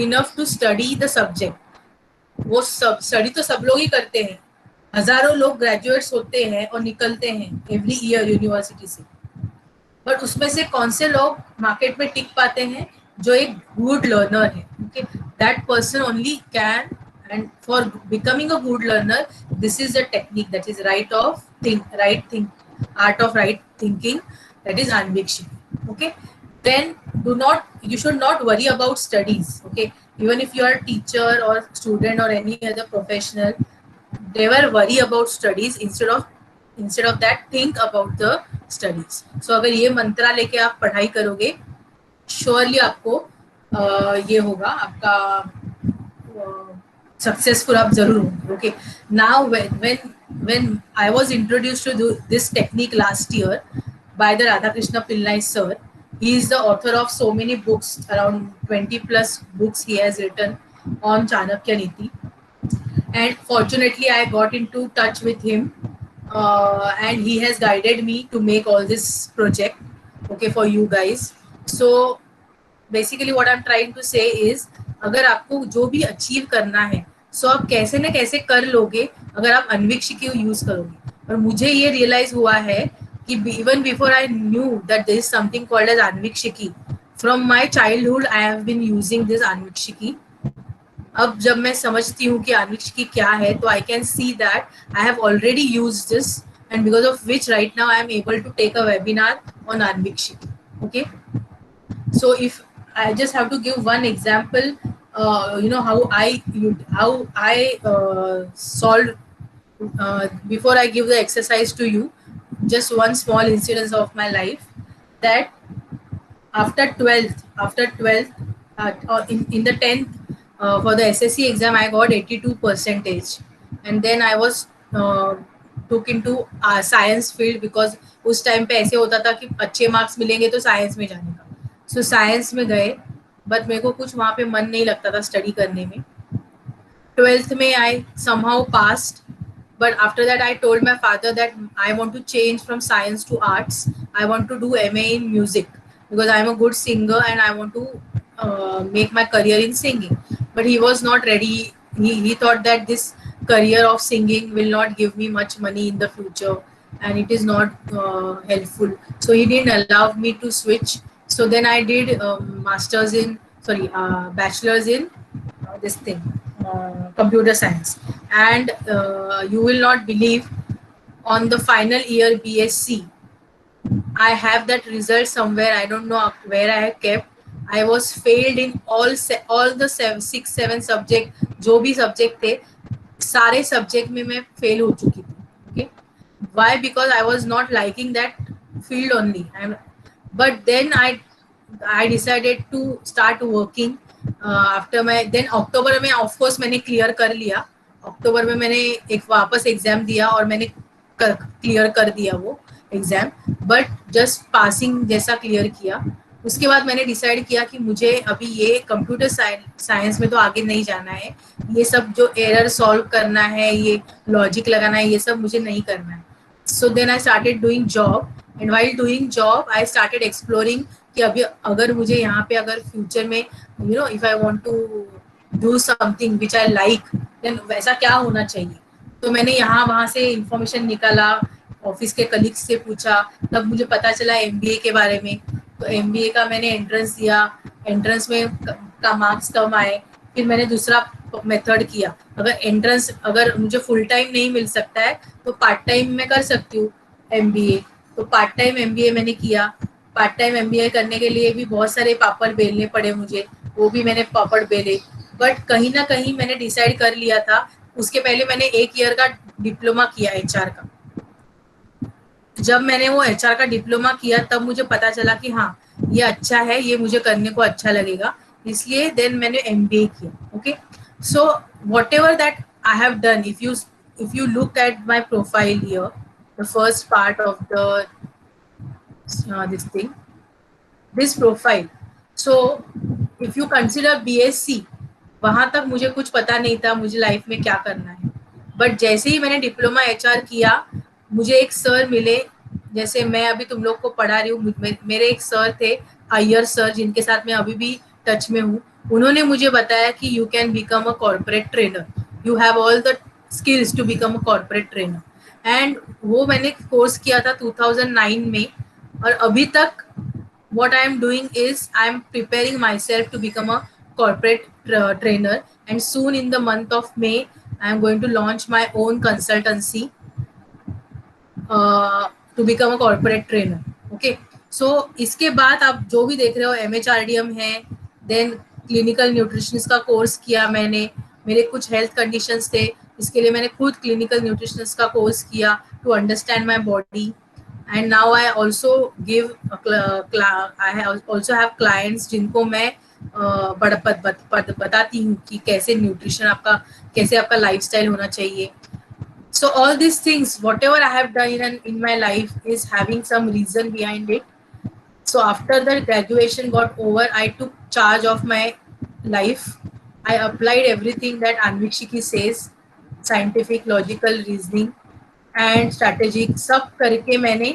enough to study the subject. वो सब study तो सब लोग ही करते हैं. हजारों लोग graduates होते हैं और निकलते हैं एवरी ईयर यूनिवर्सिटी से. बट उसमें से कौन से लोग मार्केट में टिक पाते हैं? जो एक गुड लर्नर है. Okay, that person only can. And for becoming a good learner, this is the technique, that is right art of right thinking, that is Anvikshiki. Okay, then you should not worry about studies. Okay, even if you are a teacher or student or any other professional, never worry about studies. Instead of that, think about the studies. So अगर ये मंत्रा लेके आप पढ़ाई करोगे, surely आपको ये होगा, आपका सक्सेसफुल आप जरूर होंगे. Okay, now when I was introduced to this technique last year by the Radhakrishna Pillai sir. He is the author of so many books, around 20 plus books he has written on Chanakya Niti. And fortunately I got into touch with him, and he has guided me to make all this project, okay, for you guys. So basically what I'm trying to say is, अगर आपको जो भी achieve करना है, सो आप कैसे न कैसे कर लोगे अगर आप अन्वीक्षिकी यूज करोगे. और मुझे ये रियलाइज हुआ है कि even before I knew that there is something called as अन्वीक्षिकी, from my childhood I have been using this अन्वीक्षिकी. अब जब मैं समझती हूँ कि अन्वीक्षिकी क्या है, तो I can see that I have already used this, and because of which right now I am able to take a webinar on Anvikshiki. Okay, so if I just have to give one example, how I solved, before I give the exercise to you, just one small incident of my life, that after 12th, or in the 10th, for the SSC exam I got 82%, and then I was took into science field, because उस time पे ऐसे होता था कि अच्छे marks मिलेंगे तो science में जाने का. सो साइंस में गए, बट मेरे को कुछ वहाँ पे मन नहीं लगता था स्टडी करने में. 12th में आई somehow passed, but after that I told my father that I want to change from science to arts. I want to do MA in music because I am a good singer and I want to make my career in singing. But he was not ready. He thought that this career of singing will not give me much money in the future and it is not helpful. So he didn't allow me to switch. So then I did bachelor's in this thing, computer science. And you will not believe, on the final year BSc, I have that result somewhere. I don't know where I have kept. I was failed in all the 6-7 subject, जो भी subject थे, सारे subject में मैं fail हो चुकी थी. Okay, why? Because I was not liking that field only. But then I decided to start working. After मैं देन अक्टूबर में ऑफ कोर्स मैंने क्लियर कर लिया। अक्टूबर में मैंने एक वापस एग्जाम दिया और मैंने क्लियर कर दिया वो एग्जाम, बट जस्ट पासिंग जैसा क्लियर किया। उसके बाद मैंने डिसाइड किया कि मुझे अभी ये कंप्यूटर साइंस में तो आगे नहीं जाना है, ये सब जो एरर सॉल्व करना है, ये लॉजिक लगाना है, ये सब मुझे नहीं करना है। So then I started doing job, and while doing job I started exploring कि अभी अगर मुझे यहाँ पे अगर फ्यूचर में if I want to do something which I like, then वैसा क्या होना चाहिए। तो मैंने यहाँ वहाँ से इंफॉर्मेशन निकाला, ऑफिस के कलीग्स से पूछा, तब मुझे पता चला एमबीए के बारे में। तो एमबीए का मैंने एंट्रेंस दिया, एंट्रेंस में का मार्क्स कम आए, फिर मैंने दूसरा मेथड किया। अगर मुझे फुल टाइम नहीं मिल सकता है तो पार्ट टाइम में कर सकती हूँ एमबीए। तो पार्ट टाइम एमबीए मैंने किया। पार्ट टाइम एमबीए करने के लिए भी बहुत सारे पापड़ बेलने पड़े मुझे, वो भी मैंने पापड़ बेले। बट कहीं ना कहीं मैंने डिसाइड कर लिया था। उसके पहले मैंने 1 ईयर का डिप्लोमा किया एचआर का। जब मैंने वो एचआर का डिप्लोमा किया तब मुझे पता चला कि हाँ ये अच्छा है, ये मुझे करने को अच्छा लगेगा, इसलिए देन मैंने एमबीए किया। Okay, so what ever that I have done, if you look at my profile here, the first part of the this profile, so if you consider BSc, वहां तक मुझे कुछ पता नहीं था मुझे लाइफ में क्या करना है। बट जैसे ही मैंने डिप्लोमा एचआर किया, मुझे एक सर मिले, जैसे मैं अभी तुम लोग को पढ़ा रही हूँ, मेरे एक सर थे अय्यर सर, जिनके साथ मैं अभी भी टच में हूँ। उन्होंने मुझे बताया कि you can become a corporate trainer, you have all the skills to become a corporate trainer. And वो मैंने कोर्स किया था 2009 में, और अभी तक what I am doing is I am preparing myself to become a corporate trainer, and soon in the month of May I am going to launch my own consultancy to become a corporate trainer. Okay, so इसके बाद आप जो भी देख रहे हो MHRDM है, then clinical nutritionist का कोर्स किया मैंने। मेरे कुछ हेल्थ कंडीशंस थे, इसके लिए मैंने खुद क्लिनिकल न्यूट्रिशनिस्ट का कोर्स किया to understand my body. And now I also give I also have clients जिनको मैं बताती हूँ कि कैसे न्यूट्रिशन आपका, कैसे आपका लाइफस्टाइल होना चाहिए। So all these things, whatever I have done in my life is having some reason behind it. So after the graduation got over, I took charge of my life. I applied everything that Anvikshiki says, scientific, logical reasoning and strategic सब करके मैंने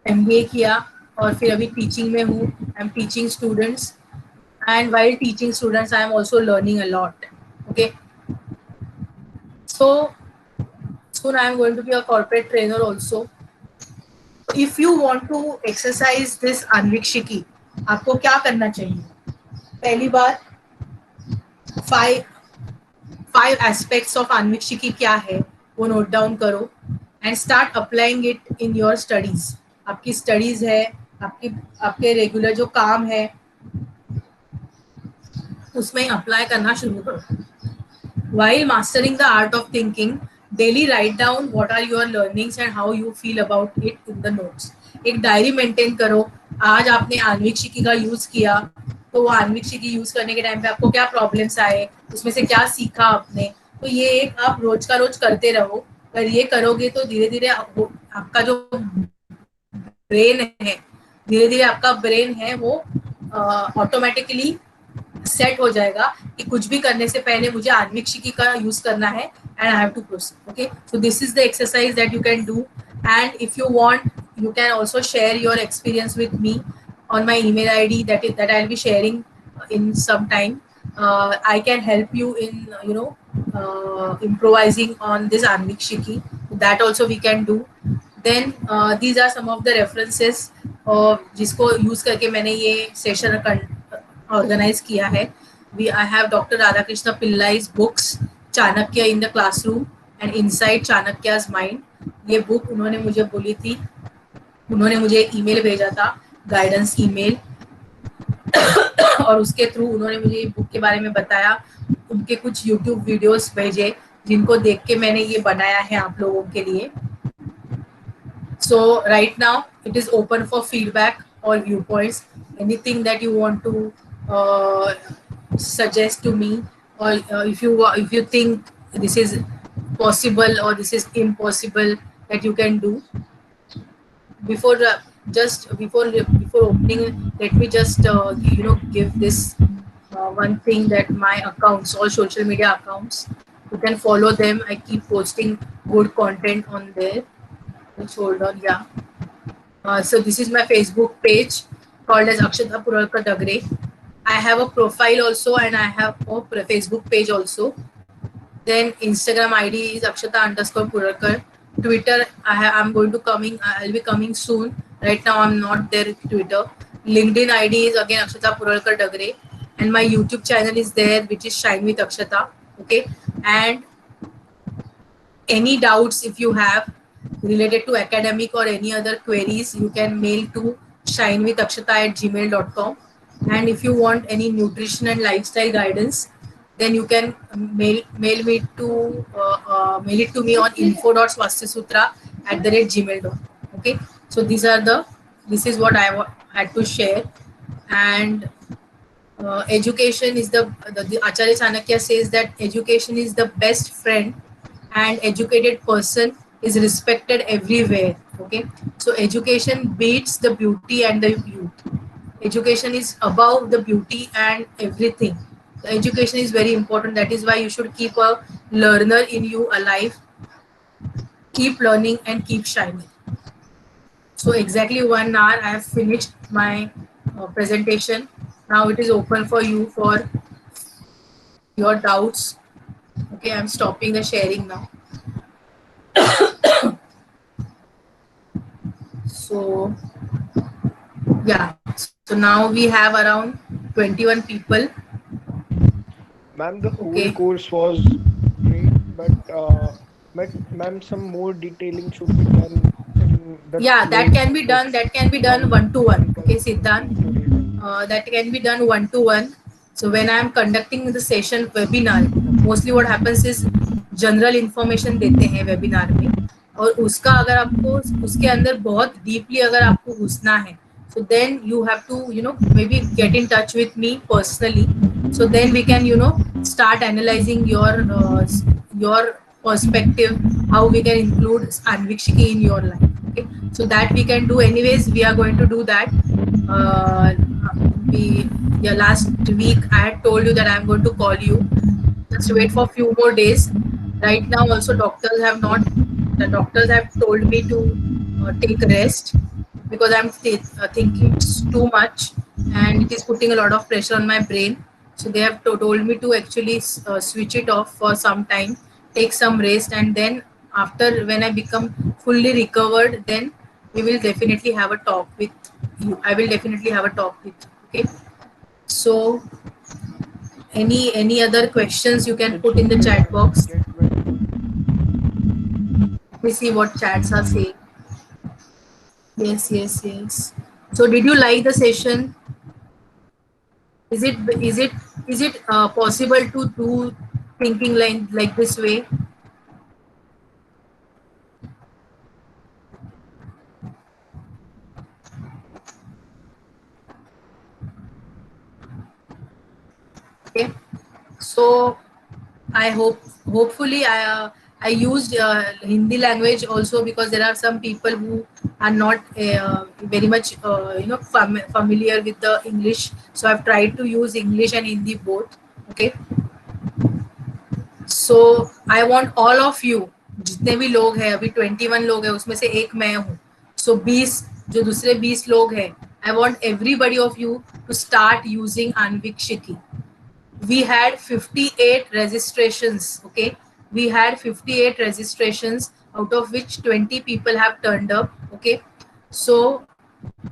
MBA किया, और फिर अभी teaching में हूँ। I am teaching students, and while teaching students I am also learning a lot. Okay, so soon I am going to be a corporate trainer also. If you want to exercise this Anvikshiki, आपको क्या करना चाहिए? पहली बात, five aspects of Anvikshiki क्या है वो note down करो, and start applying it in your studies. आपकी स्टडीज है, आपके रेगुलर जो काम है उसमें अप्लाई करना शुरू करो। While mastering the art of thinking, daily write down what are your learnings and how you feel about it in the notes. एक डायरी मेंटेन करो। आज आपने Anvikshiki का यूज किया, तो वो Anvikshiki यूज करने के टाइम पे आपको क्या प्रॉब्लम्स आए, उसमें से क्या सीखा आपने, तो ये एक आप रोज का रोज करते रहो। अगर ये करोगे तो धीरे धीरे आपका जो ब्रेन है, धीरे धीरे आपका ब्रेन है वो ऑटोमेटिकली सेट हो जाएगा कि कुछ भी करने से पहले मुझे Anvikshiki का यूज करना है, and I have to proceed. Okay, so this is the exercise that you can do, and if you want you can also share your experience with me on my email ID that I'll be sharing in some time. I can help you in improvising on this Anvikshiki, that also we can do. Then these are some of the references जिसको use करके मैंने ये session organise किया है। I have Dr. Radhakrishna Pillai's books, Chanakya in the classroom and Inside Chanakya's Mind. ये book उन्होंने मुझे बोली थी, उन्होंने मुझे एक ईमेल भेजा था, गाइडेंस ईमेल, और उसके थ्रू उन्होंने मुझे ये बुक के बारे में बताया। उनके कुछ यूट्यूब वीडियोस भेजे जिनको देख के मैंने ये बनाया है आप लोगों के लिए। So right now it is open for feedback or viewpoints. anything that you want to suggest to me, or if you think this is possible or this is impossible that you can do. Before just before opening, let me just give this one thing, that my accounts, all social media accounts, you can follow them. I keep posting good content on there. Just hold on. Yeah. So this is my Facebook page called as Akshata Puralkar Dagre. I have a profile also, and I have a Facebook page also. Then Instagram ID is Akshata underscore Puralkar. Twitter, I'm going to coming. I'll be coming soon. Right now, I'm not there with Twitter. LinkedIn ID is again Akshata Puralkar Dagre, and my YouTube channel is there, which is Shine with Akshata. Okay, and any doubts if you have related to academic or any other queries, you can mail to shinewithakshata@gmail.com. And if you want any nutrition and lifestyle guidance, then you can mail it to me on info.swasthasutra@gmail.com. Okay, so this is what had to share. And education is the Acharya Chanakya says that education is the best friend, and educated person is respected everywhere. Okay, so education beats the beauty and the youth. Education is above the beauty and everything. So education is very important. That is why you should keep a learner in you alive. Keep learning and keep shining. So exactly 1 hour I have finished my presentation. Now it is open for you for your doubts. Okay, I'm stopping the sharing now. So yeah, so now we have around 21 people. Ma'am, the whole Okay, course was great, ma'am, some more detailing should be done in the yeah, that late can be done. next That can be done month one to one. Okay, because Siddhant, in today's that can be done one to one. So when I am conducting the session webinar, mostly what happens is general information देते हैं webinar में, और उसका अगर आपको उसके अंदर बहुत डीपली अगर आपको घुसना है, so then you have to maybe get in touch with me personally, so then we can start analyzing your perspective, how we can include Anvikshiki in your life. Okay, so that we can do. Anyways, we are going to do that. uh, we yeah, last week I had told you that I'm going to call you. Just wait for a few more days. Right now also the doctors have told me to take rest, because I'm thinking too much, and it is putting a lot of pressure on my brain. So they have told me to actually switch it off for some time, take some rest, and then after, when I become fully recovered, then we will definitely have a talk with you. I will definitely have a talk with you. Okay, so any other questions you can it's put in the okay, chat ma'am. box. Get well soon. Let me see what chats are saying. Yes, yes, yes. So did you like the session? Is it is it is it possible to do thinking like this way? Okay, so I hopefully I used Hindi language also, because there are some people who are not very much familiar with the English, so I've tried to use English and Hindi both. Okay, so I want all of you, जितने भी लोग हैं, अभी 21 लोग हैं, उसमें से एक मैं हूँ, सो 20 जो दूसरे 20 लोग हैं, I want everybody of you to start using Anvikshiki. We had 58 registrations. Okay, we had 58 registrations, out of which 20 people have turned up. Okay, so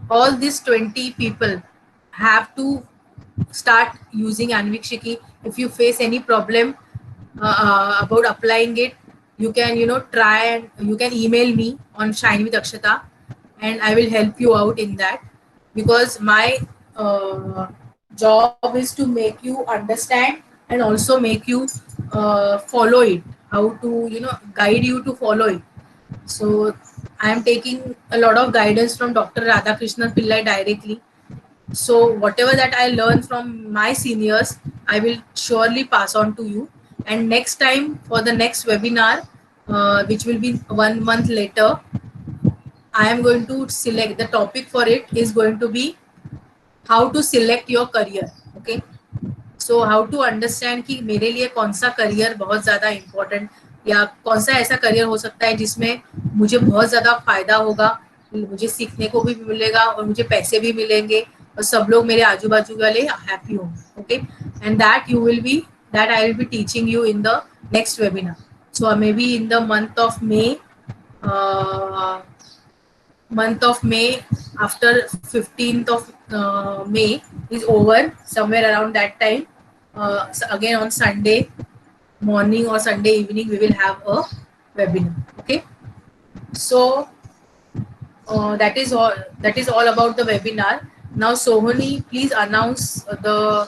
all these 20 people have to start using Anvikshiki. If you face any problem about applying it, you can try, and you can email me on Shine with Akshata, and I will help you out in that, because my job is to make you understand and also make you follow it, how to guide you to follow it. So I am taking a lot of guidance from Dr. Radhakrishnan Pillai directly. So whatever that I learn from my seniors, I will surely pass on to you. And next time for the next webinar, which will be 1 month later, I am going to select the topic for it is going to be how to select your career. Okay. So how to understand कि मेरे लिए कौन सा career बहुत ज़्यादा important या कौन सा ऐसा करियर हो सकता है जिसमें मुझे बहुत ज़्यादा फायदा होगा, मुझे सीखने को भी मिलेगा और मुझे पैसे भी मिलेंगे और सब लोग मेरे आजू बाजू वाले हैप्पी होंगे. Okay, and that I will be teaching you in the next webinar. So may be in the month of May, after 15th of May is over, somewhere around that time, so again on Sunday morning or Sunday evening we will have a webinar. Okay, so that is all about the webinar. Now Sohani, please announce the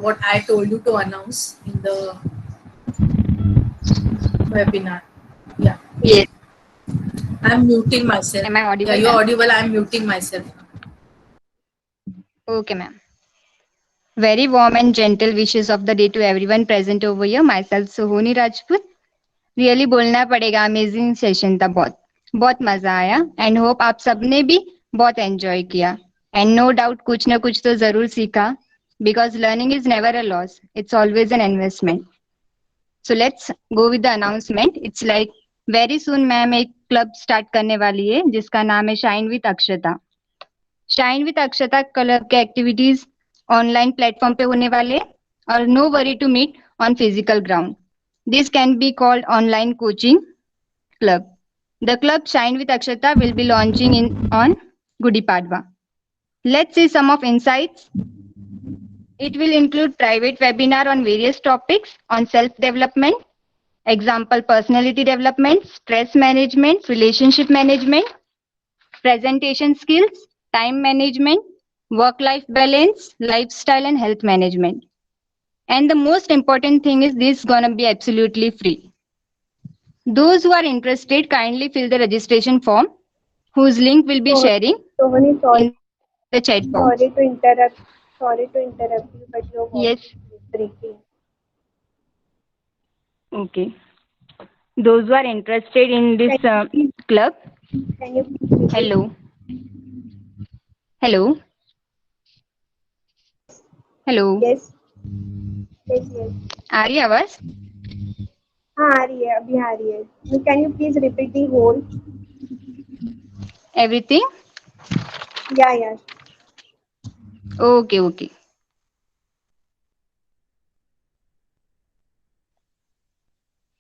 what I told you to announce in the webinar. Yeah. Yes. I'm muting myself. Am I audible? Yeah, you're ma'am? audible. I'm muting myself. Okay, ma'am. Very warm and gentle wishes of the day to everyone present over here. Myself, Sohini Rajput. Really बोलना पड़ेगा, amazing session था, बहुत बहुत मजा आया and hope आप सबने भी बहुत एंजॉय किया एंड नो डाउट कुछ ना कुछ तो जरूर सीखा because learning is never a loss, it's always an investment. So let's go with the announcement. It's like very soon ma'am एक क्लब स्टार्ट करने वाली है जिसका नाम है shine with Akshata. Shine with Akshata club के एक्टिविटीज ऑनलाइन प्लेटफॉर्म पे होने वाले और no worry to meet on physical ground. This can be called online coaching club. The club Shine with Akshata will be launching on Gudi Padwa. Let's see some of insights. It will include private webinar on various topics on self-development, example personality development, stress management, relationship management, presentation skills, time management, work-life balance, lifestyle and health management. And the most important thing is this is gonna be absolutely free. Those who are interested, kindly fill the registration form, whose link will be sharing Sohani, sorry, in the chat box. sorry to interrupt. Sorry to interrupt you, but your voice Yes. is breaking. Okay. Those who are interested in this club, Can you please repeat? hello. Hello. Hello. Yes. Yes, yes. आ रही है आवाज? हाँ आ रही है, अभी आ रही है. Can you please repeat the whole? Everything? Yeah, yeah. Okay, okay.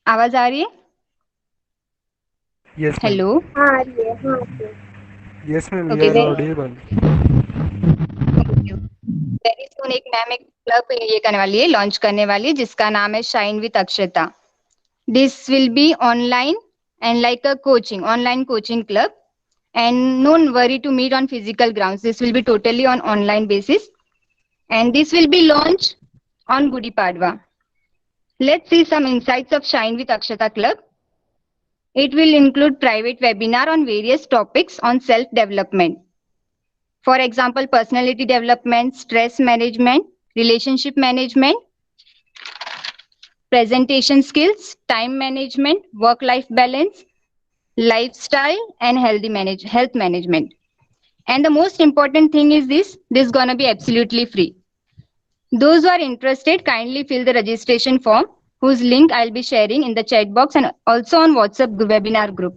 आवाज आ रही है? Yes, ma'am. Hello. हाँ आ रही है, हाँ आ रही है. Yes, ma'am. Okay, You are then- audible. Very soon एक मैम एक क्लब ये करने वाली है, लॉन्च करने वाली है जिसका नाम है shine with Akshata. This will be online and like a coaching, online coaching club and no worry to meet on physical grounds. This will be totally on online basis and this will be launch on Gudi Padwa. Let's see some insights of shine with Akshata club. It will include private webinar on various topics on self-development. For example, personality development, stress management, relationship management, presentation skills, time management, work-life balance, lifestyle, and health management. And the most important thing is this is gonna be absolutely free. Those who are interested, kindly fill the registration form, whose link I'll be sharing in the chat box and also on WhatsApp webinar group.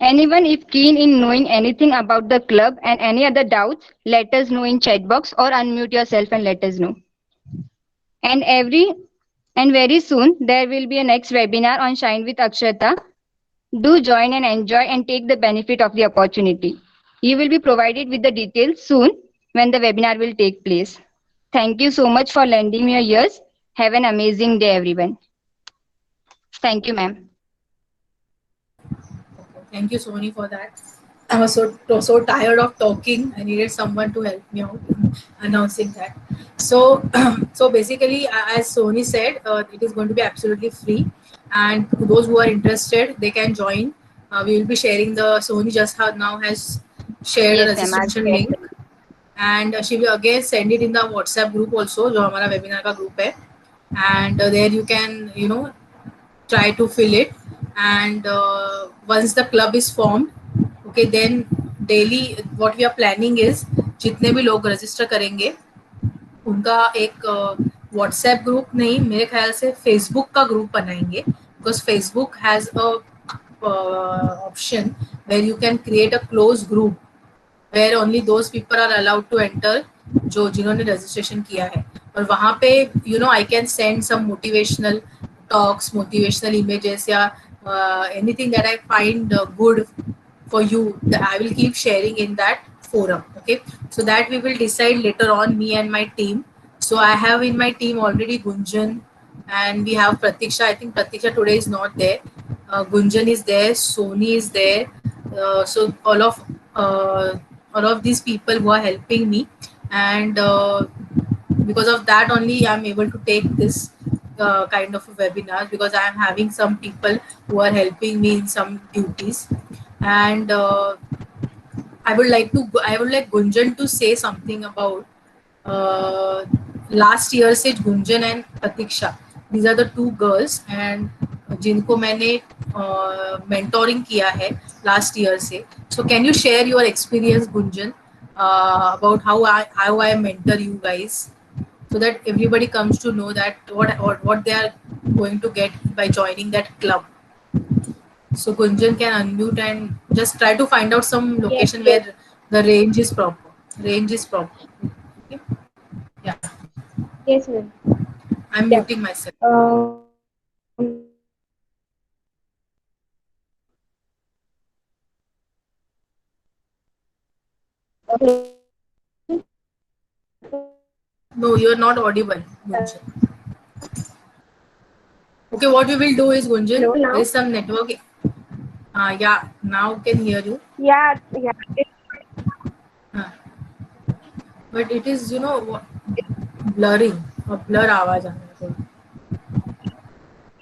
Anyone if keen in knowing anything about the club and any other doubts, let us know in chat box or unmute yourself and let us know. And very soon there will be a next webinar on Shine with Akshata. Do join and enjoy and take the benefit of the opportunity. You will be provided with the details soon when the webinar will take place. Thank you so much for lending me your ears. Have an amazing day, everyone. Thank you, ma'am. Thank you, Sony, for that. I was so tired of talking. I needed someone to help me out in announcing that. So so basically, as Sony said, it is going to be absolutely free, and to those who are interested, they can join. We will be sharing the Sony just now has shared a Yes, ma'am, I've registration shared. link. and she will again send it in the WhatsApp group also, जो हमारा webinar का group है, and there you can try to fill it, and once the club is formed, okay, then daily what we are planning is जितने भी लोग register करेंगे उनका एक व्हाट्सएप ग्रुप नहीं, मेरे ख्याल से फेसबुक का ग्रुप बनाएंगे, because Facebook has a option where you can create a close group where only those people are allowed to enter जो जिन्होंने रजिस्ट्रेशन किया है, और वहाँ पे I can send some motivational talks, motivational images या anything that I find good for you, that I will keep sharing in that forum. Okay, so that we will decide later on, me and my team. So I have in my team already Gunjan, and we have Pratiksha. I think Pratiksha today is not there. Gunjan is there, Sony is there. So all of these people who are helping me, and because of that only I'm able to take this kind of a webinar, because I am having some people who are helping me in some duties, and I would like Gunjan to say something about last year से Gunjan and Pratiksha. These are the two girls and जिनको मैंने mentoring किया है last year से. So can you share your experience, Gunjan, about how I mentor you guys, so that everybody comes to know that what they are going to get by joining that club. So Gunjan can unmute and just try to find out some location Yes. where the range is proper. Okay? Yeah, Yes, ma'am. I'm Yeah. muting myself. Okay. No, you're not audible, Gunjan. Okay, what we will do is, Gunjan, Hello, there now? is some network. Yeah, now can hear you. Yeah. Uh, but it is, blurring. Blur आवाज आ रहा है.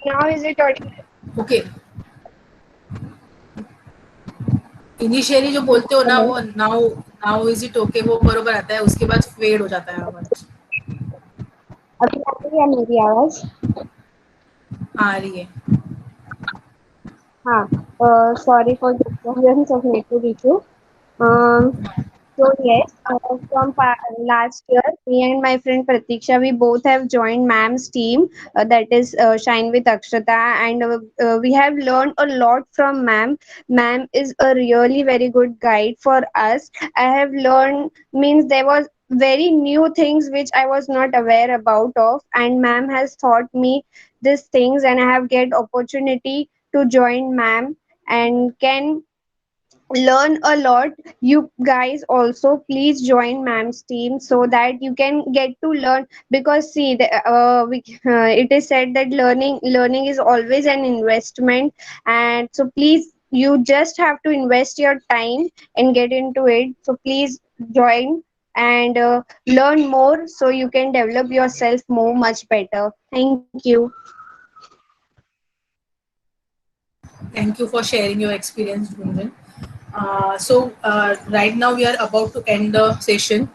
Now is it audible? Okay. Initially जो बोलते हो ना, Hello. वो now is it okay, वो बरोबर आता है, उसके बाद फेड हो जाता है आवाज. अभी आ रही है मेरी आवाज? आ रही है. हाँ. Sorry for the disturbance of network issue. So yes, from last year, me and my friend Pratiksha, we both have joined ma'am's team, that is Shine with Akshata, and we have learned a lot from ma'am. Ma'am is a really very good guide for us. I have learned, means there was very new things which I was not aware about of, and ma'am has taught me these things, and I have get opportunity to join ma'am and can learn a lot. You guys also please join ma'am's team so that you can get to learn, because see it is said that learning is always an investment, and so please you just have to invest your time and get into it. So please join and learn more so you can develop yourself more much better. Thank you. Thank you for sharing your experience, Gunjan. Right now we are about to end the session.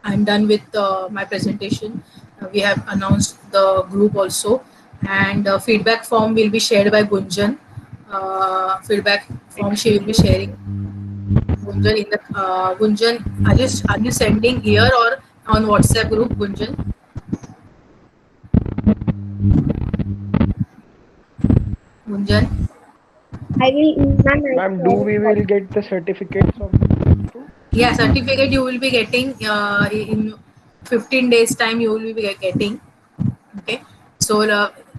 I'm done with my presentation. We have announced the group also, and feedback form will be shared by Gunjan. Feedback form she will be sharing. Gunjan, Gunjan, are you sending here or on WhatsApp group, Gunjan? Gunjan? I will, ma'am, Ma'am, do we will get the certificates of too? Yeah, certificate you will be getting in 15 days time. You will be getting. Okay, so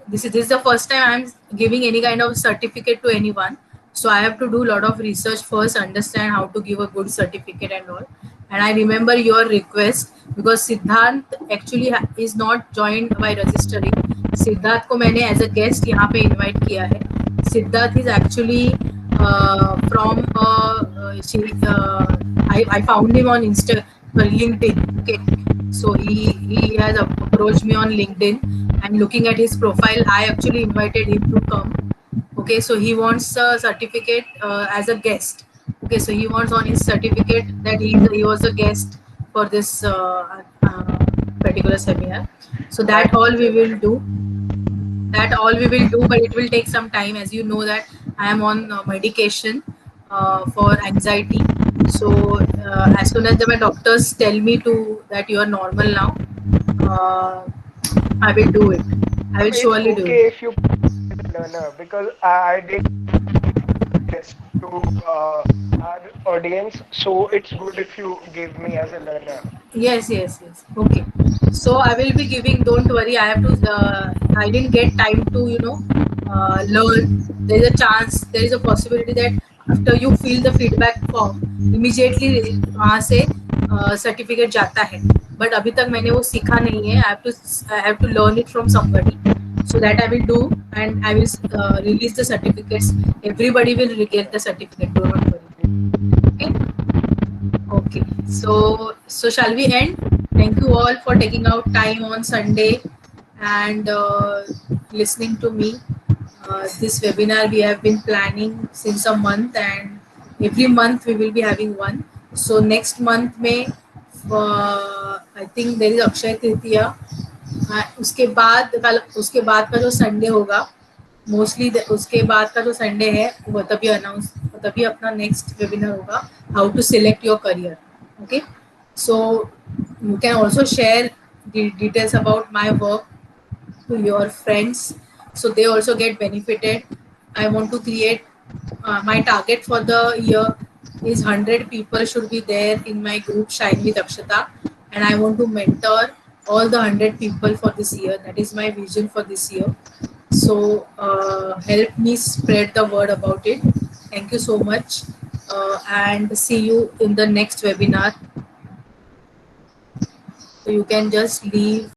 this is the first time I'm giving any kind of certificate to anyone. So I have to do a lot of research first, understand how to give a good certificate and all. And I remember your request, because Siddhant actually is not joined by registering. Siddharth को मैंने as a guest यहाँ पे invite किया है. Siddharth is actually from I found him on LinkedIn. Okay, so he has approached me on LinkedIn, and looking at his profile, I actually invited him to come. Okay, so he wants a certificate as a guest. Okay, so he wants on his certificate that he was a guest for this particular seminar. So that all we will do. That all we will do, but it will take some time. As you know that I am on medication for anxiety. So as soon as my doctors tell me to that you are normal now, I will do it. I will It's surely do okay it. if you learner because I did this to our audience, so it's good if you give me as a learner. Yes, yes, yes. Okay. So I will be giving. Don't worry. I have to. I didn't get time to learn. There is a chance. There is a possibility that after you fill the feedback form, immediately वहाँ से certificate जाता है. But अभी तक मैंने वो सीखा नहीं है. I have to learn it from somebody. So that I will do, and I will release the certificates. Everybody will get the certificate. Don't worry. Okay. Okay, so shall we end? Thank you all for taking out time on Sunday and listening to me. This webinar we have been planning since a month, and every month we will be having one. So next month में I think there is Akshay Tritiya. उसके बाद का जो Sunday होगा, mostly उसके बाद का जो संडे है वो तभी अपना नेक्स्ट वेबिनार होगा, how to select your career. Okay, so you can also share details about my work to your friends, so they also get benefited. I want to create my target for the year is 100 people should be there in my group Shine with Akshata, and I want to mentor all the 100 people for this year. That is my vision for this year. So help me spread the word about it. Thank you so much, and see you in the next webinar. So you can just leave